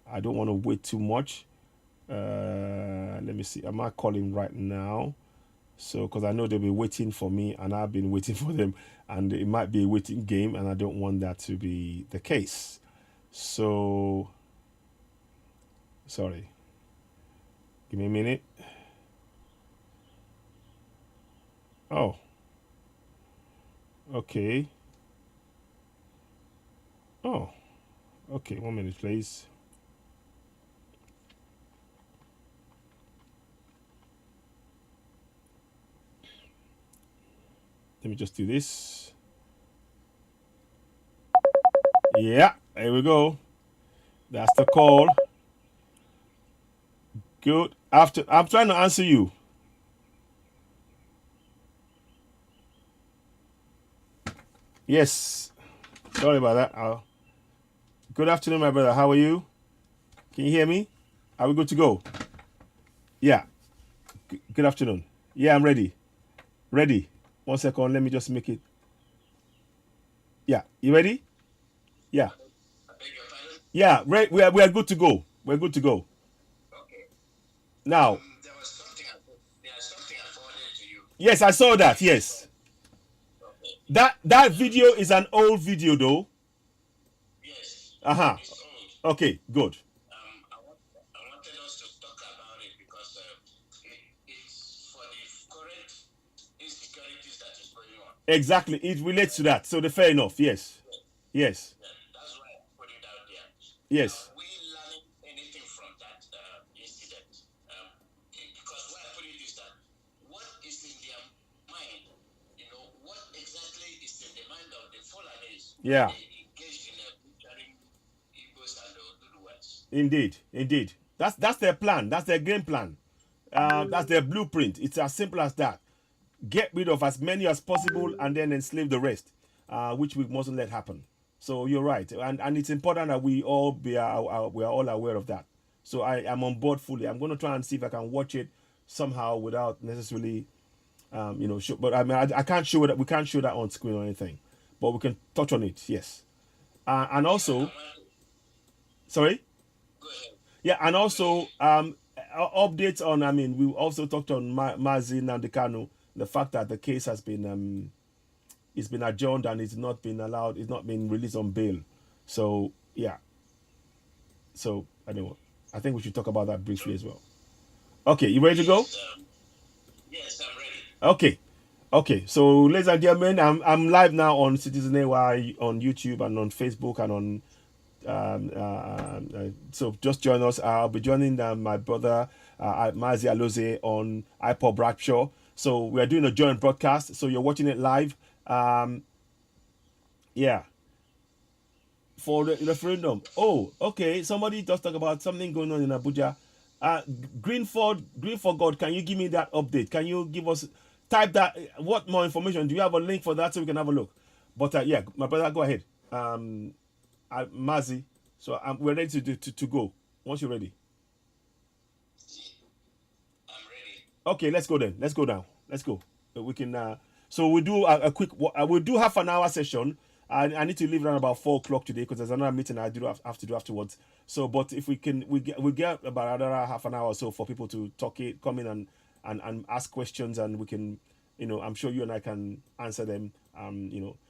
I don't want to wait too much. Let me see. I might call him right now. So, because I know they'll be waiting for me, and I've been waiting for them, and it might be a waiting game, and I don't want that to be the case. So, sorry. Give me a minute. Oh. Okay. Oh. Okay, 1 minute, please. Let me just do this. Yeah, here we go. That's the call. Good. I'm trying to answer you. Yes. Sorry about that. Good afternoon, my brother. How are you? Can you hear me? Are we good to go? Yeah. Good afternoon. Yeah, I'm ready. Ready. 1 second. Let me just make it. Yeah. You ready? Yeah. Yeah. Right. We are good to go. We're good to go. Now. Yes, I saw that. Yes. That video is an old video, though. Uh-huh. Okay, good. Exactly. It relates to that. So the fair enough. Yes. Yes. Yes. Yeah. Indeed. Indeed. That's their plan. That's their game plan. That's their blueprint. It's as simple as that. Get rid of as many as possible and then enslave the rest, which we mustn't let happen. So you're right, and it's important that we all we are all aware of that. So I am on board fully. I'm going to try and see if I can watch it somehow without necessarily, show, but I mean I can't show that. We can't show that on screen or anything, but we can touch on it. Yes, and also, sorry. Yeah, and also updates on. I mean, we also talked on Mazi Nandekano, the fact that the case has been it's been adjourned and it's not been allowed. It's not been released on bail. So yeah. So anyway, I think we should talk about that briefly as well. Okay, you ready to go? Yes, I'm ready. Okay. Okay, so ladies and gentlemen, I'm live now on Citizen AY on YouTube and on Facebook and on so just join us. I'll be joining my brother Mazi Aloze on iPod Rapture. So we are doing a joint broadcast. So you're watching it live. Yeah, for the referendum. Oh, okay. Somebody just talk about something going on in Abuja. Green for God. Can you give me that update? Can you give us type that? What more information? Do you have a link for that so we can have a look? But yeah, my brother, go ahead. Mazi. So we're ready to go. Once you're ready. I'm ready. Okay, let's go then. Let's go now. Let's go. We can. So we do a quick. We'll do half an hour session, I need to leave around about 4 o'clock today because there's another meeting I do have to do afterwards. So, but if we get about another half an hour or so for people to come in and ask questions, and we can, I'm sure you and I can answer them.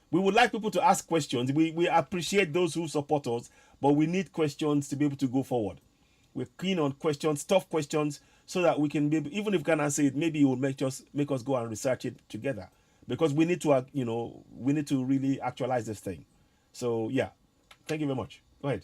We would like people to ask questions. We appreciate those who support us, but we need questions to be able to go forward. We're keen on questions, tough questions, so that we can be even if we can answer it, maybe it will make us go and research it together, because we need to we need to really actualize this thing. So yeah, thank you very much. Go ahead.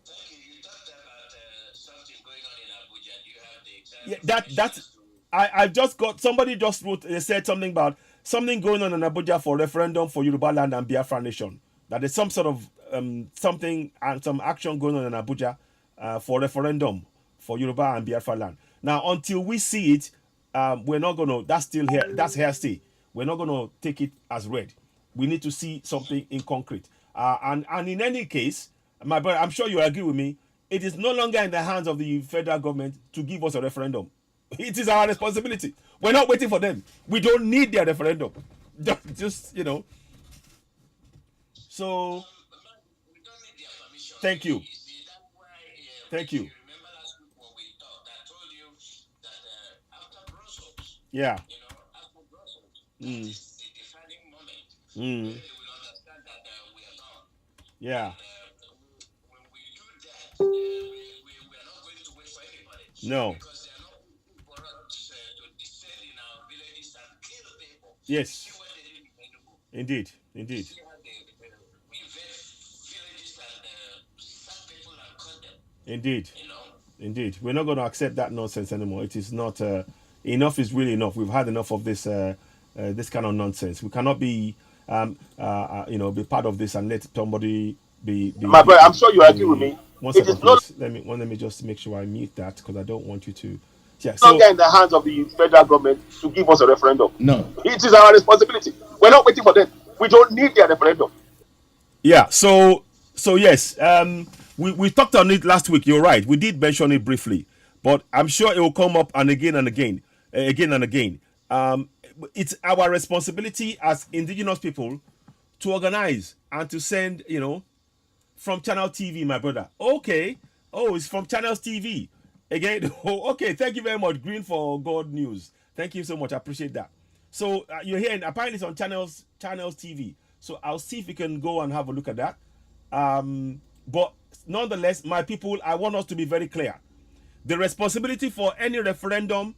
Thank you. You talked about something going on in Abuja. Do you have the exact Yeah, that's confirmations to? I just got somebody just wrote, they said something about something going on in Abuja for referendum for Yoruba land and Biafra nation. That there's some sort of something and some action going on in Abuja for referendum for Yoruba and Biafra land. Now, until we see it, we're not gonna. That's still here. That's hearsay. We're not gonna take it as read. We need to see something in concrete. And in any case, my brother, I'm sure you agree with me. It is no longer in the hands of the federal government to give us a referendum. It is our responsibility. We're not waiting for them. We don't need their referendum. Just. So, Man, we don't need their permission, thank really. you. You see, that's why Thank if you. you remember last week when we talked, I told you that after Brussels, Yeah. after Brussels, that Mm, is the defining moment where mm, they will understand that we are done. yeah. And when we do that, we are not going to wait for anybody, No. because they are not waiting for us to descend in our villages and kill people. You see Yes. what they did in Enugu. Indeed. You Indeed. see how they invade villages and sack people and cut them. Indeed. You know. Indeed. We're not going to accept that nonsense anymore. It is not. Enough is really enough. We've had enough of this. This kind of nonsense. We cannot be. Be part of this and let somebody My brother, I'm sure you agree with me. One It second, is no please. Let me just make sure I mute that because I don't want you to. Yeah. So longer in the hands of the federal government to give us a referendum. No. It is our responsibility. We're not waiting for them. We don't need their referendum. yeah. So yes. We talked on it last week. You're right. We did mention it briefly, but I'm sure it will come up and again and again, again and again. It's our responsibility as indigenous people to organize and to send. From Channel TV, my brother. Okay. Oh, it's from Channels TV. Again. Oh, okay. Thank you very much. Green for God News. Thank you so much. I appreciate that. So you're here, and apparently it's on Channels TV. So I'll see if we can go and have a look at that. But nonetheless, my people, I want us to be very clear. The responsibility for any referendum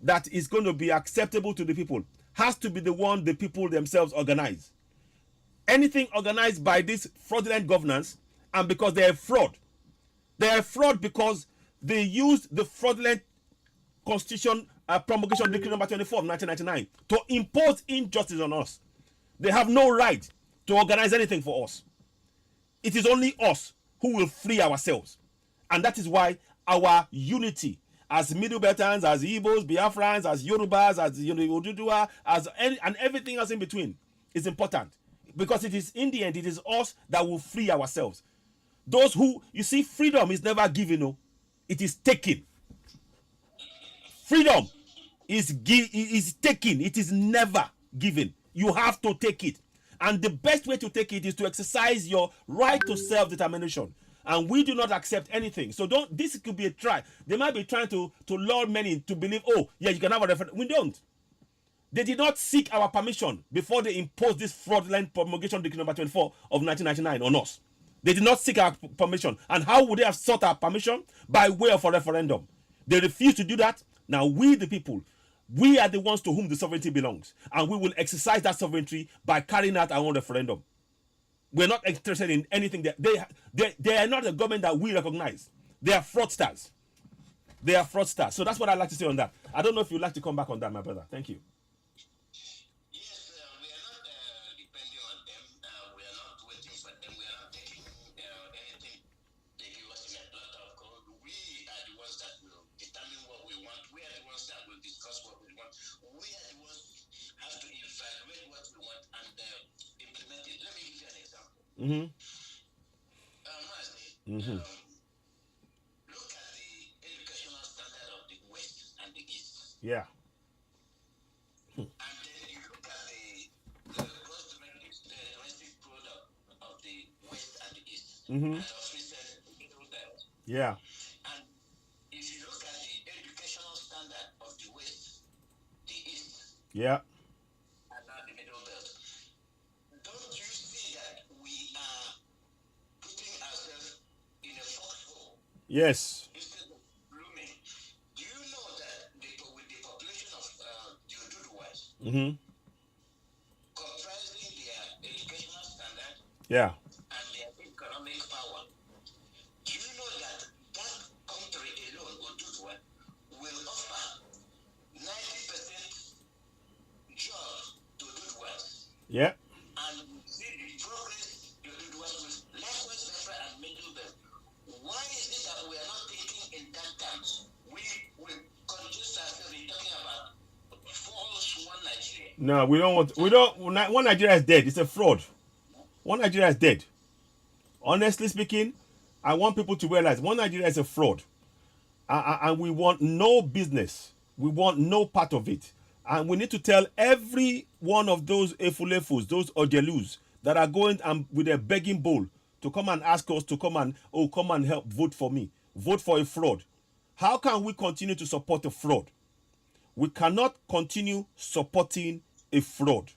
that is going to be acceptable to the people has to be the one the people themselves organize. Anything organized by this fraudulent governance, and because they are fraud because they used the fraudulent constitution promulgation decree number 24 of 1999 to impose injustice on us. They have no right to organize anything for us. It is only us who will free ourselves, and that is why our unity as Middle Beltans, as Igbos, Biafrans, as Yorubas, as Odudua, and everything else in between is important, because it is in the end it is us that will free ourselves. Those who, you see, freedom is never given, no, it is taken. Freedom is taken. It is never given. You have to take it, and the best way to take it is to exercise your right to self-determination. And we do not accept anything. So don't. This could be a try. They might be trying to lure many to believe, oh yeah, you can have a referendum. We don't. They did not seek our permission before they imposed this fraudulent promulgation decree number 24 of 1999 on us. They did not seek our permission. And how would they have sought our permission? By way of a referendum. They refused to do that. Now we, the people, we are the ones to whom the sovereignty belongs. And we will exercise that sovereignty by carrying out our own referendum. We're not interested in anything. They are not a government that we recognize. They are fraudsters. They are fraudsters. So that's what I'd like to say on that. I don't know if you'd like to come back on that, my brother. Thank you. Yes, we are not depending on them. We are not waiting for them. We are not taking anything they give us in a plot of gold. We are the ones that will determine what we want. We are the ones that will discuss what we want. We are the ones have to evaluate what we want and implement it. Let me give you an example. Mm-hmm. Mazi, Mm-hmm. look at the educational standard of the West and the East. Yeah. And then you look at the gross domestic Mm-hmm. and of recent middle belt. Yeah. And if you look at the educational standard of the West, the East, Yeah. and now the middle belt, don't you see that we are putting ourselves in a foxhole Yes. instead of blooming? Do you know that with the population of the Oduduwas Mm-hmm. comprising their educational standard Yeah. and their economic power, do you know that that country alone, Oduduwa, will offer 90% jobs to Oduduwas? Yeah. And see the progress the Oduduwas will likewise Biafra and Middle Belt. Why is it that we are not thinking in that terms? We conduce ourselves in talking about false one Nigeria. No, we don't want. We don't. One Nigeria is dead. It's a fraud. One Nigeria is dead. Honestly speaking, I want people to realize one Nigeria is a fraud, and we want no business. We want no part of it, and we need to tell every one of those efulefus, those ojelus that are going and with a begging bowl to come and ask us to come and help vote for me, vote for a fraud. How can we continue to support a fraud? We cannot continue supporting a fraud.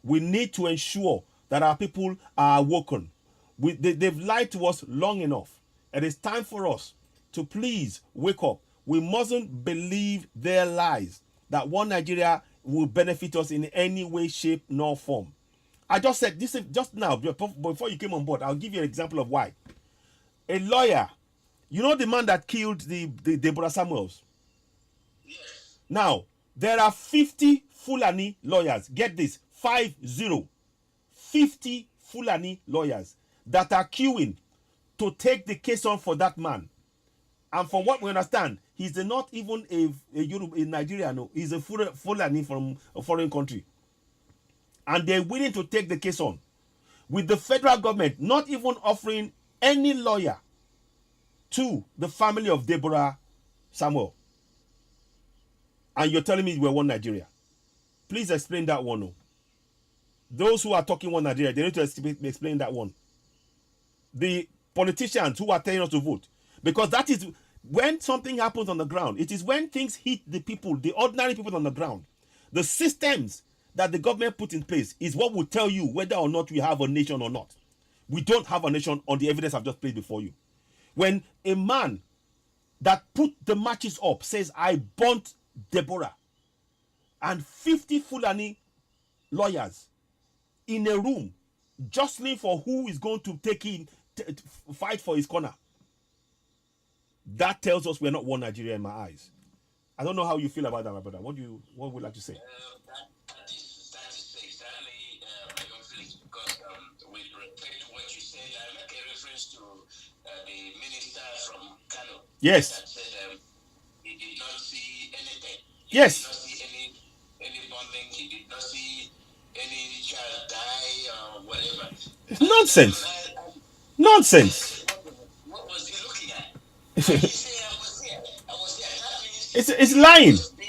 We need to ensure that our people are awoken. They've lied to us long enough. It is time for us to please wake up. We mustn't believe their lies that one Nigeria will benefit us in any way, shape, nor form. I just said this just now, before you came on board. I'll give you an example of why. A lawyer, you know the man that killed the Deborah Samuels? Yes. Now, there are 50 Fulani lawyers. Get this, 50. 50 Fulani lawyers that are queuing to take the case on for that man. And from what we understand, he's not even a Yoruba in Nigeria. No, he's a Fulani from a foreign country. And they're willing to take the case on, with the federal government not even offering any lawyer to the family of Deborah Samuel. And you're telling me we're one Nigeria. Please explain that one. No. Those who are talking one Nigeria, they need to explain that one. The politicians who are telling us to vote. Because that is when something happens on the ground. It is when things hit the people, the ordinary people on the ground. The systems that the government put in place is what will tell you whether or not we have a nation or not. We don't have a nation on the evidence I've just played before you. When a man that put the matches up says, I burnt Deborah, and 50 Fulani lawyers in a room jostling for who is going to take in fight for his corner, that tells us we're not one Nigeria in my eyes. I don't know how you feel about that, my brother. What would you like to say? That is exactly my own feelings, because with respect to what you said, I make a reference to the minister from Kano. Yes. That said he did not see anything. Yes. He did not see any bombing. He did not see any child die or whatever. It's nonsense. Nonsense. What was he looking at? He said, I was there. I was there. That means It's lying. was there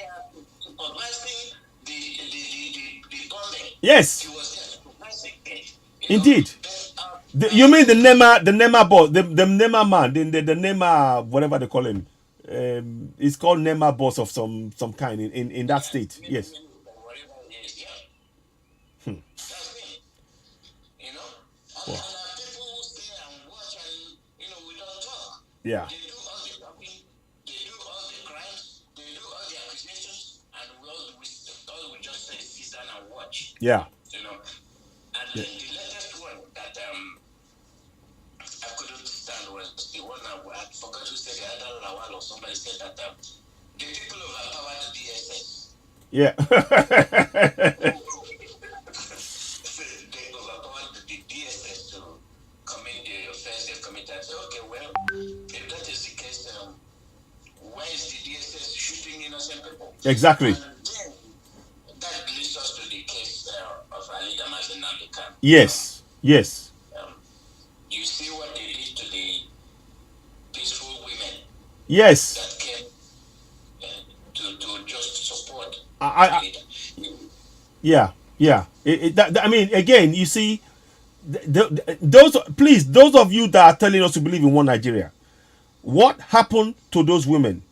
supervising the bombing. Yes. He was there supervising it. Indeed. You mean the Nema boss, the Nema man, the Nema, whatever they call him. It's called Nema boss of some kind in that state. Yes. Whatever it is, yeah. That's it. You know? Wow. And people who stay and watch and, we don't talk. Yeah. They do all the talking, they do all the crimes, they do all the accusations, and all we just say is sit down and watch. Yeah. And then the latest one that I couldn't stand was the one I forgot to say, the other Lawal or somebody said that the people overpowered the DSS. Yeah. They overpowered the DSS to commit the offense they've committed. I said, okay, well, if that is the case, why is the DSS shooting innocent people? Exactly. And then that leads us to the case of Ali Damas and Nnamdi Kanu. Yes. Yes. You see what they did to the peaceful women. Yes. That came to just support. Yeah. I mean, again, you see, those of you that are telling us to believe in one Nigeria, what happened to those women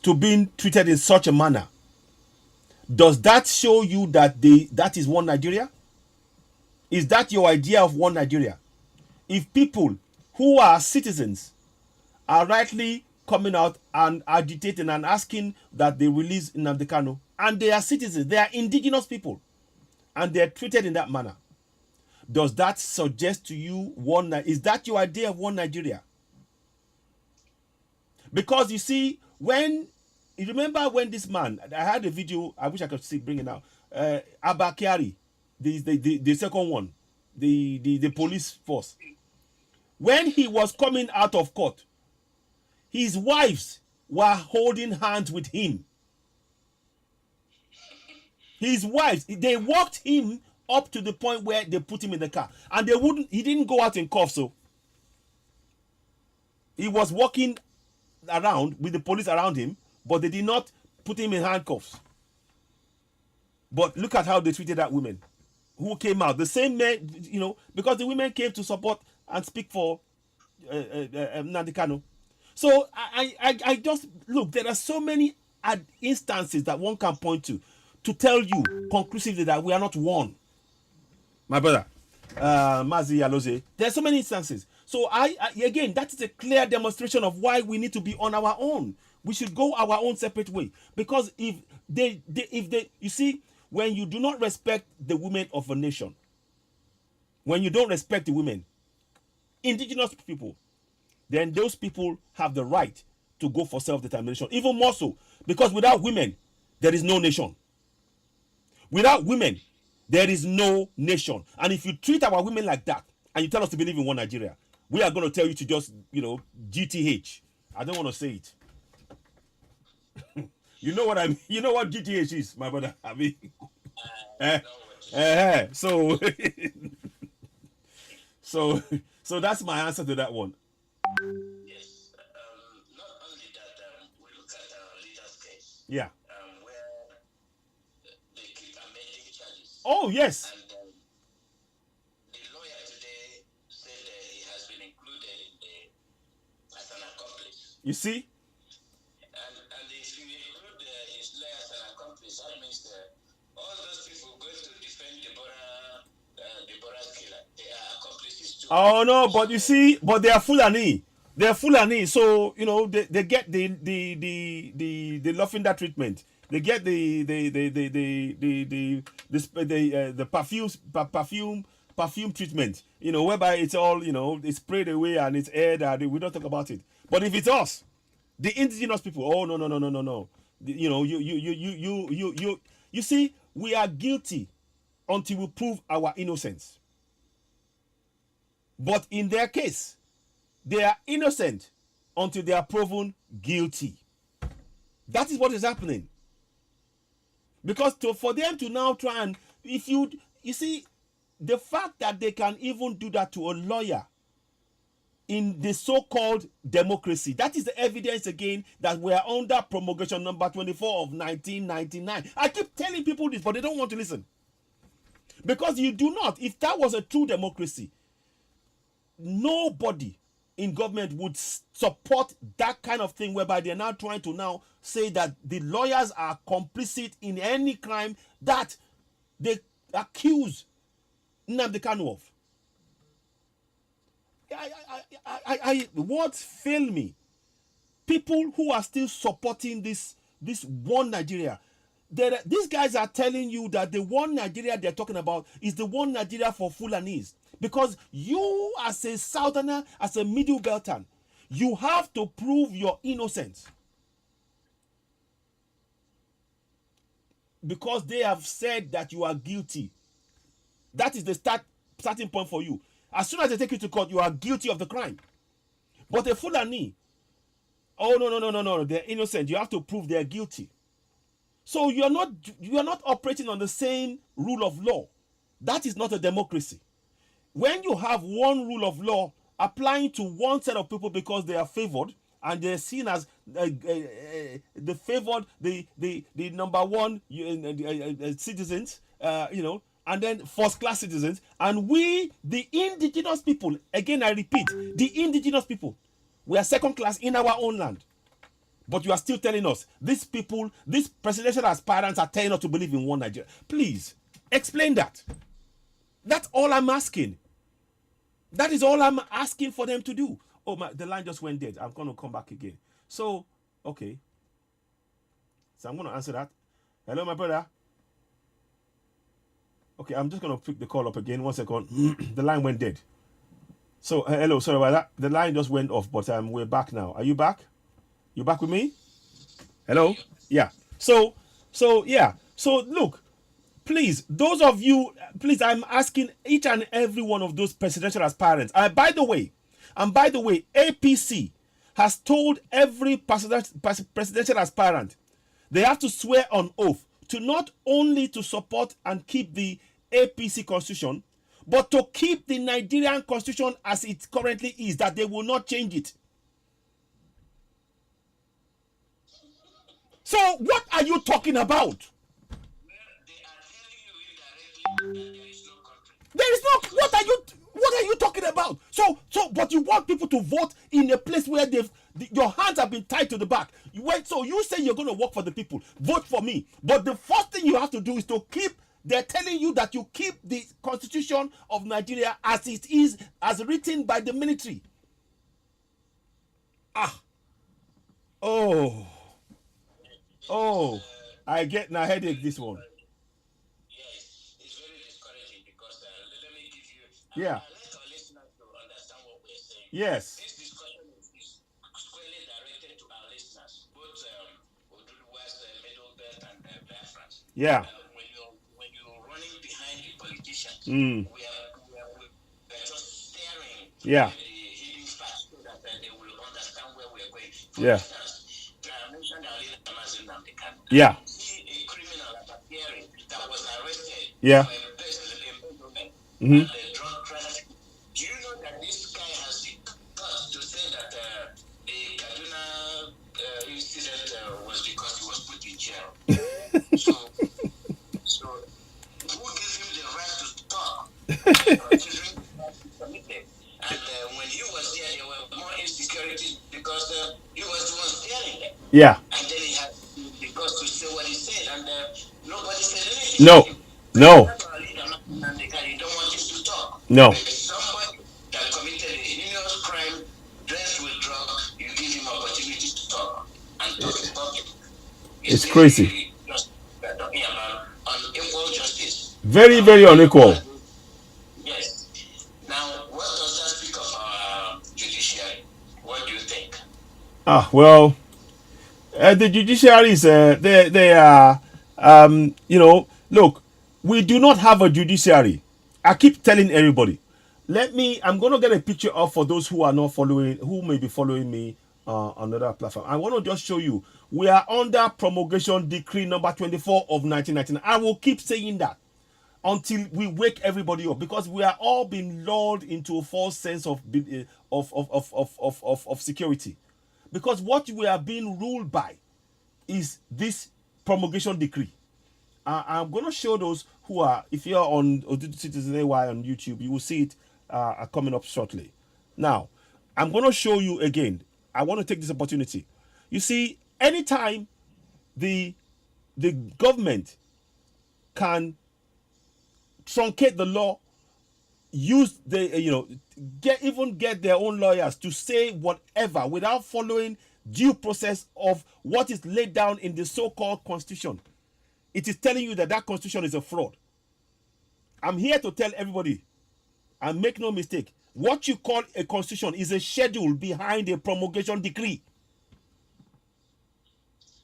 to being treated in such a manner? Does that show you that that is one Nigeria? Is that your idea of one Nigeria? If people who are citizens are rightly coming out and agitating and asking that they release Nnamdi Kanu, and they are citizens, they are indigenous people, and they are treated in that manner, does that suggest to you one? Is that your idea of one Nigeria? Because you see, when you remember when this man, I had a video, I wish I could see bring it now. Abba Kyari, the second one, the police force. When he was coming out of court, his wives were holding hands with him. His wives, they walked him up to the point where they put him in the car, and they wouldn't. He didn't go out in cuffs, so he was walking around with the police around him, but they did not put him in handcuffs. But look at how they treated that woman who came out. The same men, because the women came to support and speak for Nnamdi Kanu. So I just look. There are so many instances that one can point to tell you conclusively that we are not one. My brother, Mazi Yaloze. There are so many instances. So again, that is a clear demonstration of why we need to be on our own. We should go our own separate way. Because if you see, when you do not respect the women of a nation, when you don't respect the women, indigenous people, then those people have the right to go for self-determination. Even more so, because without women, there is no nation. Without women, there is no nation. And if you treat our women like that, and you tell us to believe in one Nigeria, we are going to tell you to just, GTH. I don't want to say it. You know what I mean? You know what GTH is, my brother? I mean, so, so that's my answer to that one. Yes. Not only that, we look at our leader's case, Yeah. where they keep amending charges. Oh, yes. And the lawyer today said he has been included as an accomplice. You see? And if you include his lawyer as an accomplice, that means all those people going to defend Deborah's killer, they are accomplices too. Oh no, but you see, but they are Fulani. They're Fulani, so they get the Loffinda treatment. They get the perfume treatment. Whereby it's all it's sprayed away and it's aired and we don't talk about it. But if it's us, the indigenous people, oh no. You see, we are guilty until we prove our innocence. But in their case, they are innocent until they are proven guilty. That is what is happening. Because for them to now try and, you see, the fact that they can even do that to a lawyer in the so-called democracy, that is the evidence again that we are under promulgation number 24 of 1999. I keep telling people this, but they don't want to listen. Because you do not, if that was a true democracy, nobody in government would support that kind of thing whereby they're now trying to now say that the lawyers are complicit in any crime that they accuse Nnamdi Kanu of. Words fail me. People who are still supporting this one Nigeria, these guys are telling you that the one Nigeria they're talking about is the one Nigeria for Fulanis. Because you, as a southerner, as a middle belter, you have to prove your innocence. Because they have said that you are guilty. That is the starting point for you. As soon as they take you to court, you are guilty of the crime. But a Fulani, oh no, they're innocent. You have to prove they're guilty. So you are not operating on the same rule of law. That is not a democracy. When you have one rule of law applying to one set of people because they are favored and they're seen as the favored, the number one citizens, and then first class citizens, and we, the indigenous people, again I repeat, the indigenous people, we are second class in our own land. But you are still telling us these people, these presidential aspirants are telling us to believe in one Nigeria. Please explain that. That's all I'm asking. That is all I'm asking for them to do. Oh my, the line just went dead. I'm going to come back again. So, okay. So I'm going to answer that. Hello, my brother. Okay, I'm just going to pick the call up again. 1 second. The line went dead. So, hello, sorry about that. The line just went off, but we're back now. Are you back? You back with me? Hello? Yeah. So yeah. So look, please, those of you, please, I'm asking each and every one of those presidential aspirants. By the way, APC has told every presidential aspirant they have to swear on oath to not only to support and keep the APC constitution, but to keep the Nigerian constitution as it currently is, that they will not change it. So what are you talking about? There is no. What are you talking about? So, but you want people to vote in a place where your hands have been tied to the back. So you say you're going to work for the people, vote for me. But the first thing you have to do is to keep. They're telling you that you keep the constitution of Nigeria as it is, as written by the military. I get now headache this one. Yes, it's very discouraging because let me give you. Yeah. Let our listeners to understand what we're saying. Yes. This discussion is squarely directed to our listeners, both Oduduwas, Middle Belt, and Biafrans. Yeah. When you're running behind the politicians, we are just staring Yeah. at the hidden facts so that they will understand where we're going. For Yeah. instance, I mentioned our leader, Mazin Namdekan. Yeah. A criminal at a hearing that was arrested Yeah. for embezzlement Mhm. and drug trafficking. Do you know that this guy has the guts to say that the Kaduna incident was because he was put in jail? so who gave him the right to talk? Considering the crime he committed. And when he was there, there were more insecurities because he was the one steering them. Yeah. And then he had the guts to say what he said, and nobody said anything. No. No. And you don't want him to talk. No. But somebody that committed a heinous crime dressed with drugs, you give him opportunity to talk and talk in public. It's crazy. Just talking about unequal justice. Very, very unequal. Yes. Now, what does that speak of our judiciary? What do you think? Well, the judiciaries, they are, look, we do not have a judiciary. I keep telling everybody. I'm going to get a picture up for those who are not following, who may be following me on another platform. I want to just show you, we are under promulgation decree number 24 of 1999. I will keep saying that until we wake everybody up, because we are all being lulled into a false sense of security. Because what we are being ruled by is this promulgation decree. I'm going to show those who are, if you're on Odudu Citizen AY on YouTube, you will see it coming up shortly. Now, I'm going to show you again. I want to take this opportunity. You see, anytime the government can truncate the law, use get their own lawyers to say whatever without following due process of what is laid down in the so-called constitution, it is telling you that constitution is a fraud. I'm here to tell everybody, and make no mistake, what you call a constitution is a schedule behind a promulgation decree.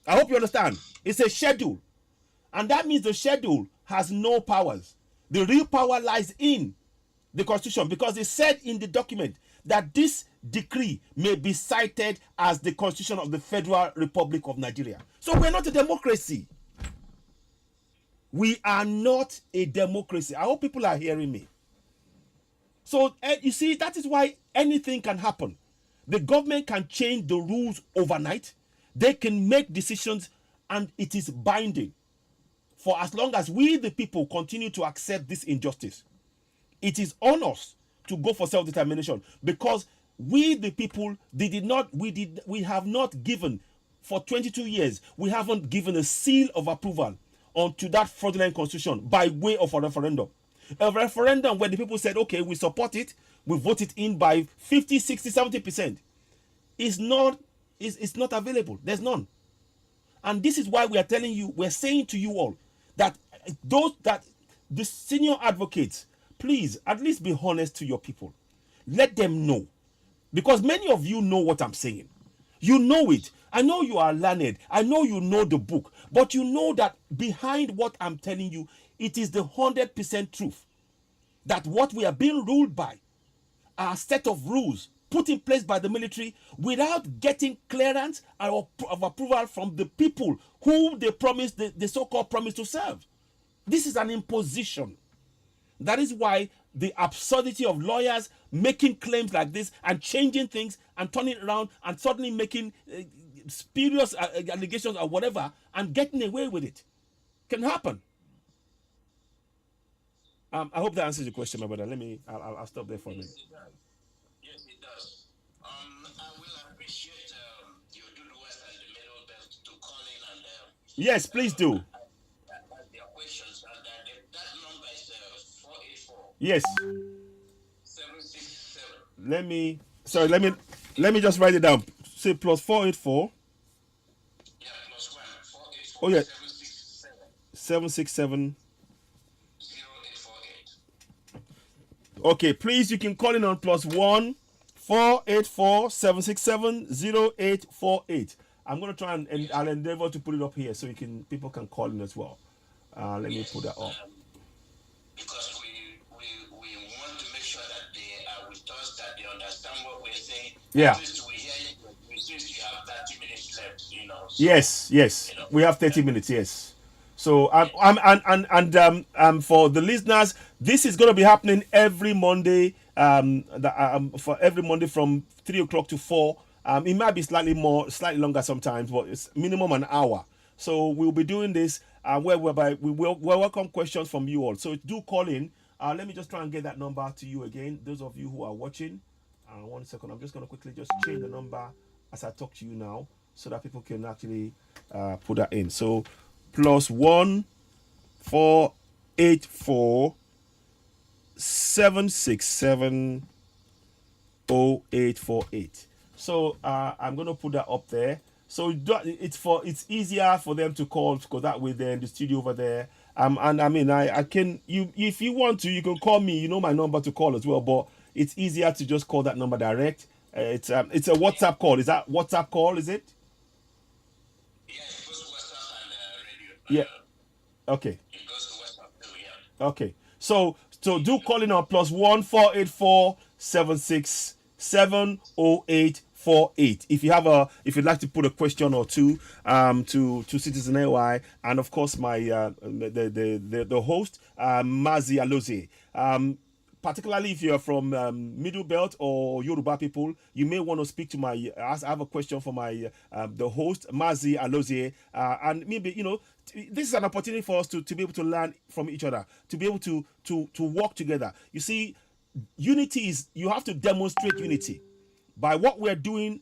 I hope you understand. It's a schedule. And that means the schedule has no powers. The real power lies in the constitution, because it said in the document that this decree may be cited as the constitution of the Federal Republic of Nigeria. So we're not a democracy. We are not a democracy. I hope people are hearing me. So you see, that is why anything can happen. The government can change the rules overnight. They can make decisions and it is binding. for as long as we, the people, continue to accept this injustice. It is on us to go for self-determination, because we, the people, we have not given, for 22 years, we haven't given a seal of approval onto that fraudulent constitution by way of a referendum. A referendum where the people said, okay, we support it, we vote it in by 50, 60, 70%. Is not, is not available. There's none. And this is why we are telling you, we're saying to you all that the senior advocates, please at least be honest to your people. Let them know. Because many of you know what I'm saying. You know it. I know you are learned. I know you know the book. But you know that behind what I'm telling you, it is the 100% truth. That what we are being ruled by are a set of rules put in place by the military without getting clearance of approval from the people who they promised, the so-called promise to serve. This is an imposition. That is why the absurdity of lawyers making claims like this and changing things and turning it around and suddenly making spurious allegations or whatever and getting away with it can happen. I hope that answers your question, my brother. I'll stop there for a minute. Yes, it does. Yes, it does. I will appreciate your Dudu West and the Middle Belt to call in and Yes, please do. ask their questions. And that number is 484 Yes. 767. Let me just write it down. Say plus 484. Yeah, plus one. Oh 484 yeah, 767 767. 0848. Okay, please, you can call in on plus 1 484 767 0848. I'm gonna try and I'll endeavor to put it up here so people can call in as well. Let me put that up. Because we want to make sure that they are with us, that they understand what we're saying. Yeah. At least we hear you. Since you have 30 minutes left, So, Yes. We have 30 minutes. Yes. So for the listeners, this is going to be happening every Monday. For every Monday from 3 o'clock to 4. It might be slightly longer sometimes, but it's minimum an hour. So we'll be doing this whereby we'll welcome questions from you all. So do call in. Let me just try and get that number to you again. Those of you who are watching, 1 second. I'm just going to quickly just change the number as I talk to you now, so that people can actually put that in. So plus 1 484 767 0848. So I'm going to put that up there. So it's easier for them to call, because that way they're in the studio over there. And I mean, I can, if you want to, you can call me. You know my number to call as well, but it's easier to just call that number direct. It's a WhatsApp call. Is that WhatsApp call? Is it? Yeah, it goes to WhatsApp and radio. Yeah. Okay. It goes to WhatsApp too, yeah. Okay. So do call in on plus 1 484 767 0848. If you'd like to put a question or two to Citizen AY, and of course my the host Mazi Alozie. Particularly if you're from Middle Belt or Yoruba people, you may want to speak to I have a question for my the host Mazi Alozie, and maybe this is an opportunity for us to be able to learn from each other, to be able to work together. You see, unity is, you have to demonstrate unity by what we're doing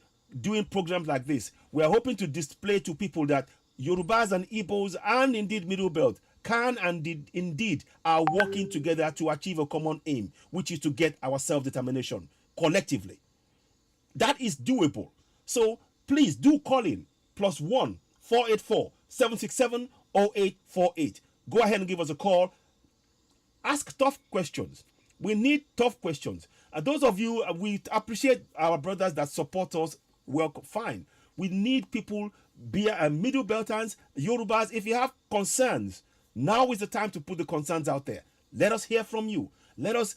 programs like this. We're hoping to display to people that Yorubas and Igbos and indeed Middle Belt can and indeed are working together to achieve a common aim, which is to get our self-determination collectively. That is doable. So please do call in plus 1 484 767 0848. Go ahead and give us a call. Ask tough questions. We need tough questions. Those of you, we appreciate our brothers that support us. Well, fine. We need people, Middle Beltans, Yorubas. If you have concerns, now is the time to put the concerns out there. Let us hear from you. Let us,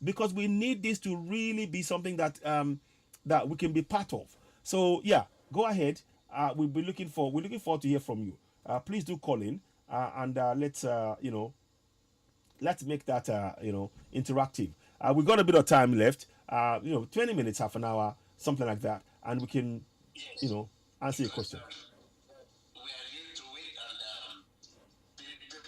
because we need this to really be something that that we can be part of. So yeah, go ahead. We're looking forward to hear from you. Please do call in and let's make that interactive. We've got a bit of time left. 20 minutes, half an hour, something like that, and we can, answer your question. We are new to it, and people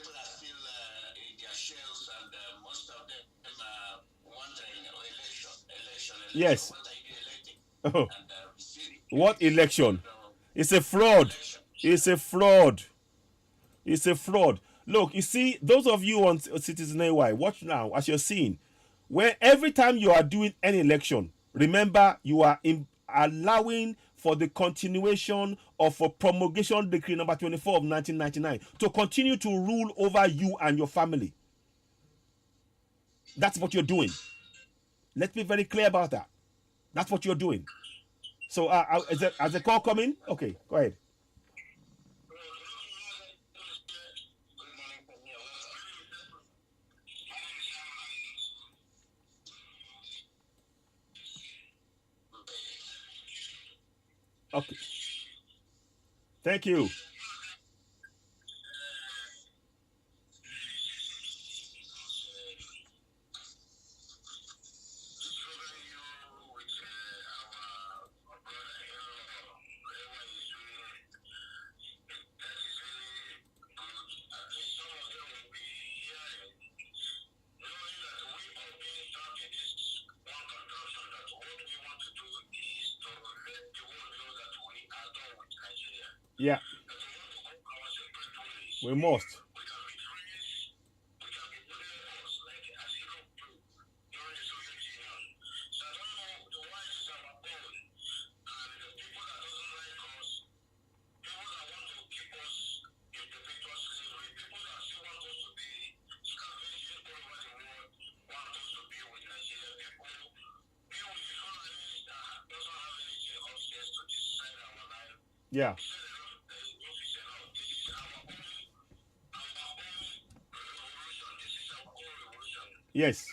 election. Yes. What are you electing? Oh, And we see what election? the It's a fraud. election. It's a fraud. It's a fraud. Look, you see, those of you on Citizen AY, watch now as you're seeing. Where every time you are doing an election, remember you are allowing for the continuation of a promulgation decree number 24 of 1999 to continue to rule over you and your family. That's what you're doing. Let's be very clear about that. That's what you're doing. So, is the call coming? Okay, go ahead. Good morning from here. Welcome. Okay, thank you. Yeah, we must. Yeah. Yes.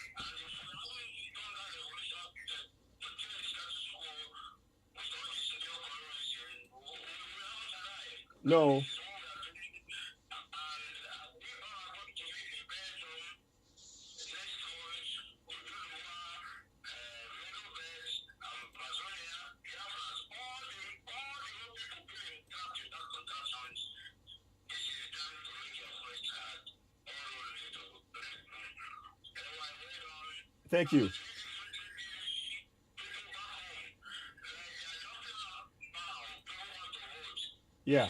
No. Thank you. Yeah.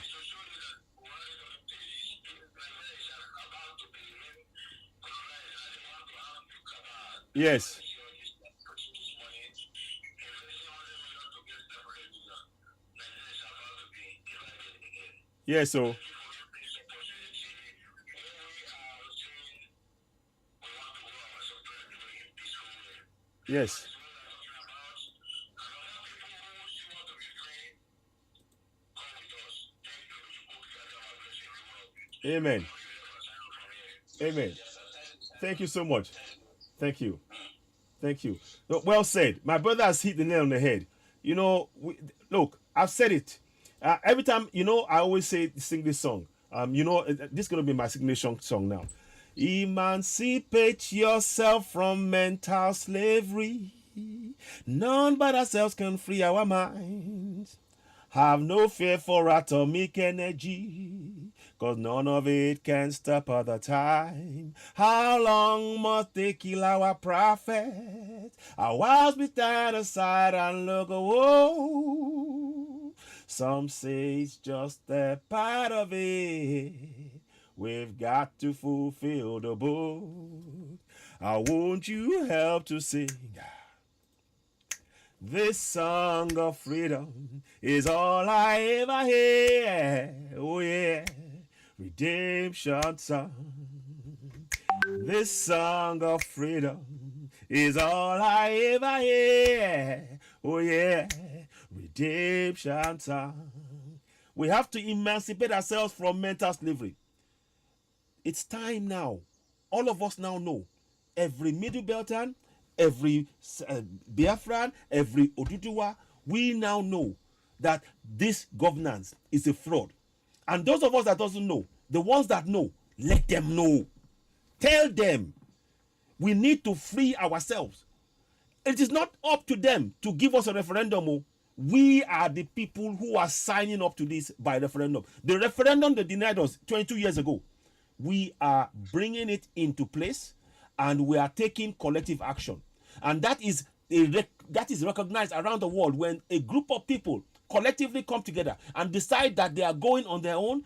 Yes. Yes. So. Yes. Amen. Amen. Thank you so much. Thank you. Thank you. Well said. My brother has hit the nail on the head. You know, look, I've said it. Every time, I always sing this song. This is going to be my signature song now. Emancipate yourself from mental slavery. None but ourselves can free our minds. Have no fear for atomic energy, 'cause none of it can stop at the time. How long must they kill our prophets? Whilst we stand aside and look away. Some say it's just a part of it. We've got to fulfill the book. I want you help to sing. This song of freedom is all I ever hear. Oh yeah, redemption song. This song of freedom is all I ever hear. Oh yeah, redemption song. We have to emancipate ourselves from mental slavery. It's time now. All of us now know. Every Middle Beltan, every Biafran, every Oduduwa, we now know that this governance is a fraud. And those of us that doesn't know, the ones that know, let them know. Tell them we need to free ourselves. It is not up to them to give us a referendum. We are the people who are signing up to this by referendum. The referendum they denied us 22 years ago, we are bringing it into place and we are taking collective action. And that is that is recognized around the world when a group of people collectively come together and decide that they are going on their own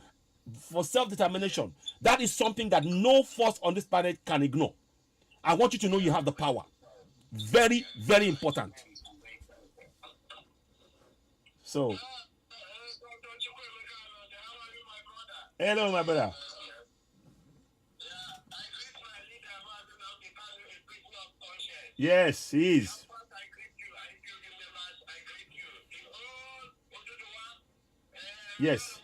for self-determination. That is something that no force on this planet can ignore. I want you to know you have the power. Very, very important. So, hello, my brother. Yes, he is. Yes.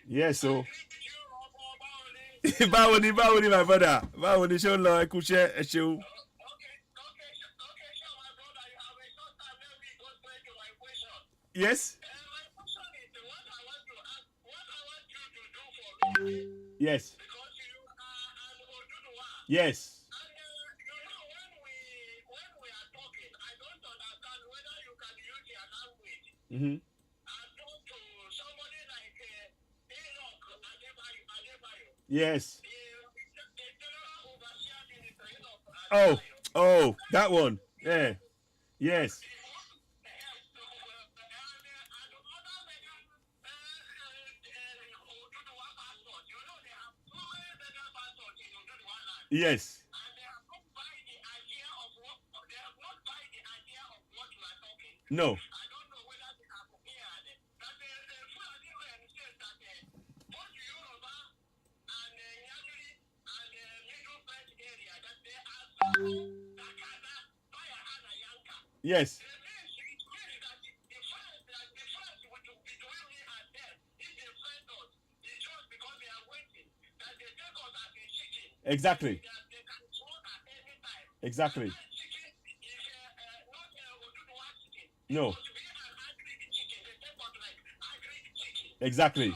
Yes, so. Báwo ni my brother? Báwo ni ṣé ó lọ ẹ kú iṣẹ́ ẹ ṣeun. Yes. Yes. Yes. Mm-hmm. Yes. Oh, that one. Yeah. Yes. Yes. No. Yes. Exactly. Exactly. No. Exactly.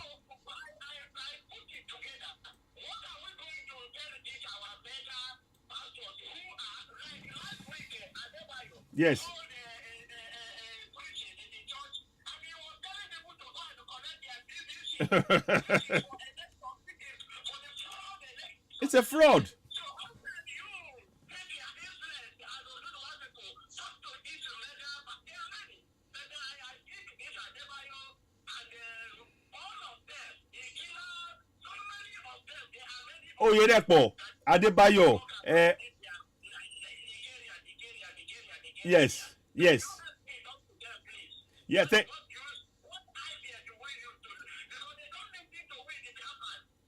Yes. It's a fraud. Oyedepo, Adebayo, yes, yes, yeah.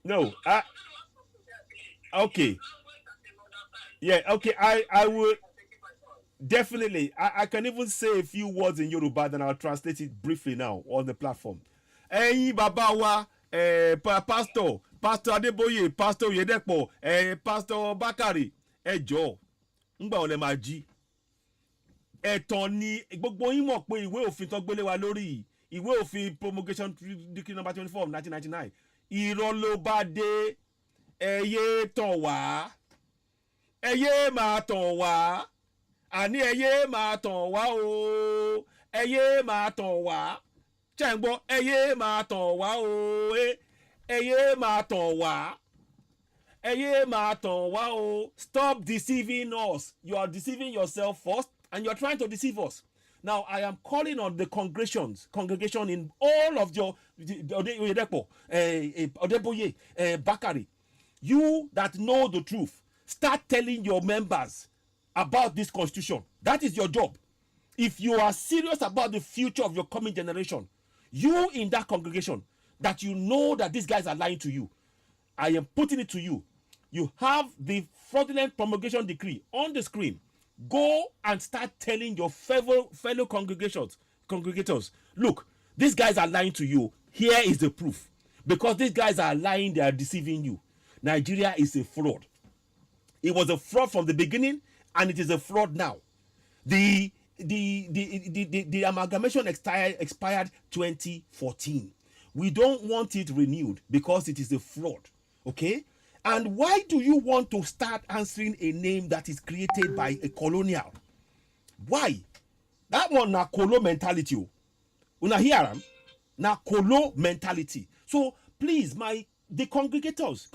No, okay, yeah, okay. I would definitely. I can even say a few words in Yoruba, then I'll translate it briefly now on the platform. Ẹ̀yin bàbá wa, pastor Adeboye, pastor Oyedepo, pastor Bakari, ẹ jọ̀ọ́, ńgbà wo lẹ máa jí. Ẹ̀tàn ni gbogbo yín mọ̀ pé ìwé òfin tó gbélé wa lórí ìwé òfin promulgation decree number 24 of 1999 irọ́ ló bá dé. Ẹ yé tàn wá, ẹ yé máa tàn wá, àní ẹ yé máa tàn wá o, ẹ yé máa tàn wá, ṣé ń gbọ́, ẹ yé máa tàn wá o, ẹ yé máa tàn wá, ẹ yé máa tàn wá o. Stop deceiving us. You are deceiving yourself first and you are trying to deceive us. Now I am calling on the congregation in all of your Oyedepo, Odeboye, Bakari. You that know the truth, start telling your members about this constitution. That is your job. If you are serious about the future of your coming generation, you in that congregation, that you know that these guys are lying to you, I am putting it to you. You have the fraudulent promulgation decree on the screen. Go and start telling your fellow congregators, look, these guys are lying to you. Here is the proof. Because these guys are lying, they are deceiving you. Nigeria is a fraud. It was a fraud from the beginning, and it is a fraud now. The amalgamation expired 2014. We don't want it renewed because it is a fraud. Okay? And why do you want to start answering a name that is created by a colonial? Why? That one na colo mentality. Una hear am? Na colo mentality. So please, the congregators,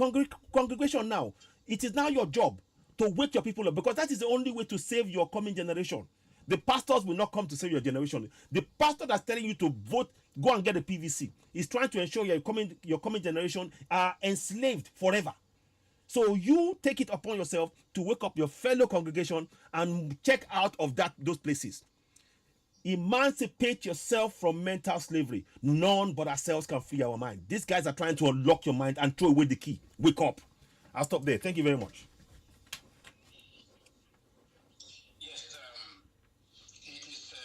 congregation now, it is now your job to wake your people up, because that is the only way to save your coming generation. The pastors will not come to save your generation. The pastor that's telling you to vote, go and get a PVC, is trying to ensure your coming generation are enslaved forever. So you take it upon yourself to wake up your fellow congregation and check out of those places. Emancipate yourself from mental slavery. None but ourselves can free our mind. These guys are trying to unlock your mind and throw away the key. Wake up. I'll stop there. Thank you very much. Yes, it is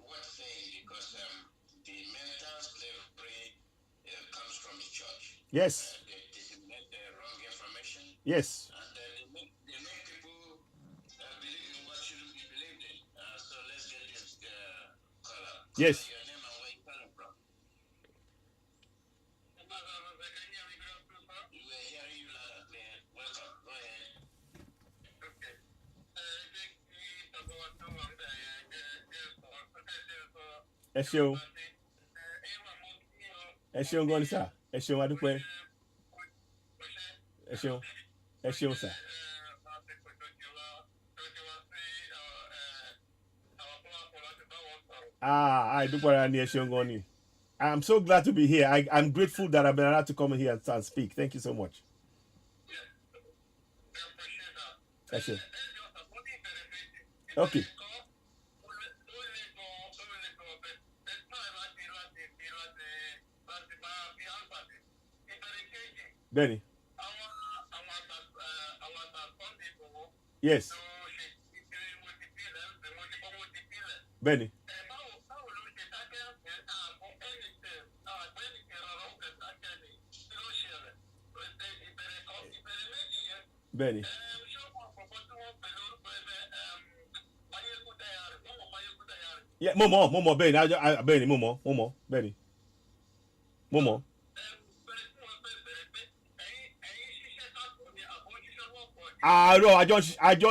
worth saying because the mental slavery comes from the church. Yes. They disseminate wrong information. Yes. And they make people believe in what shouldn't be believed in. So let's get this caller. Yes. Your name and where you calling from? We're hearing you loud and clear. Welcome. Go ahead. Okay. Ẹ ṣeun. Ẹ ṣeun gan ni sà. Ẹ ṣeun adúpẹ́. Ẹ ṣeun. Ẹ ṣeun sà. Àìdúpẹ́ ara ni ẹ ṣeun gan ni. I'm so glad to be here. I'm grateful that I've been allowed to come here and speak. Thank you so much. Ẹ ṣeun. Okay. Benny. Yes. Benny. Benny. Yeah, Momo, Benny. Benny, Momo, Benny. Momo. No, àjọ ń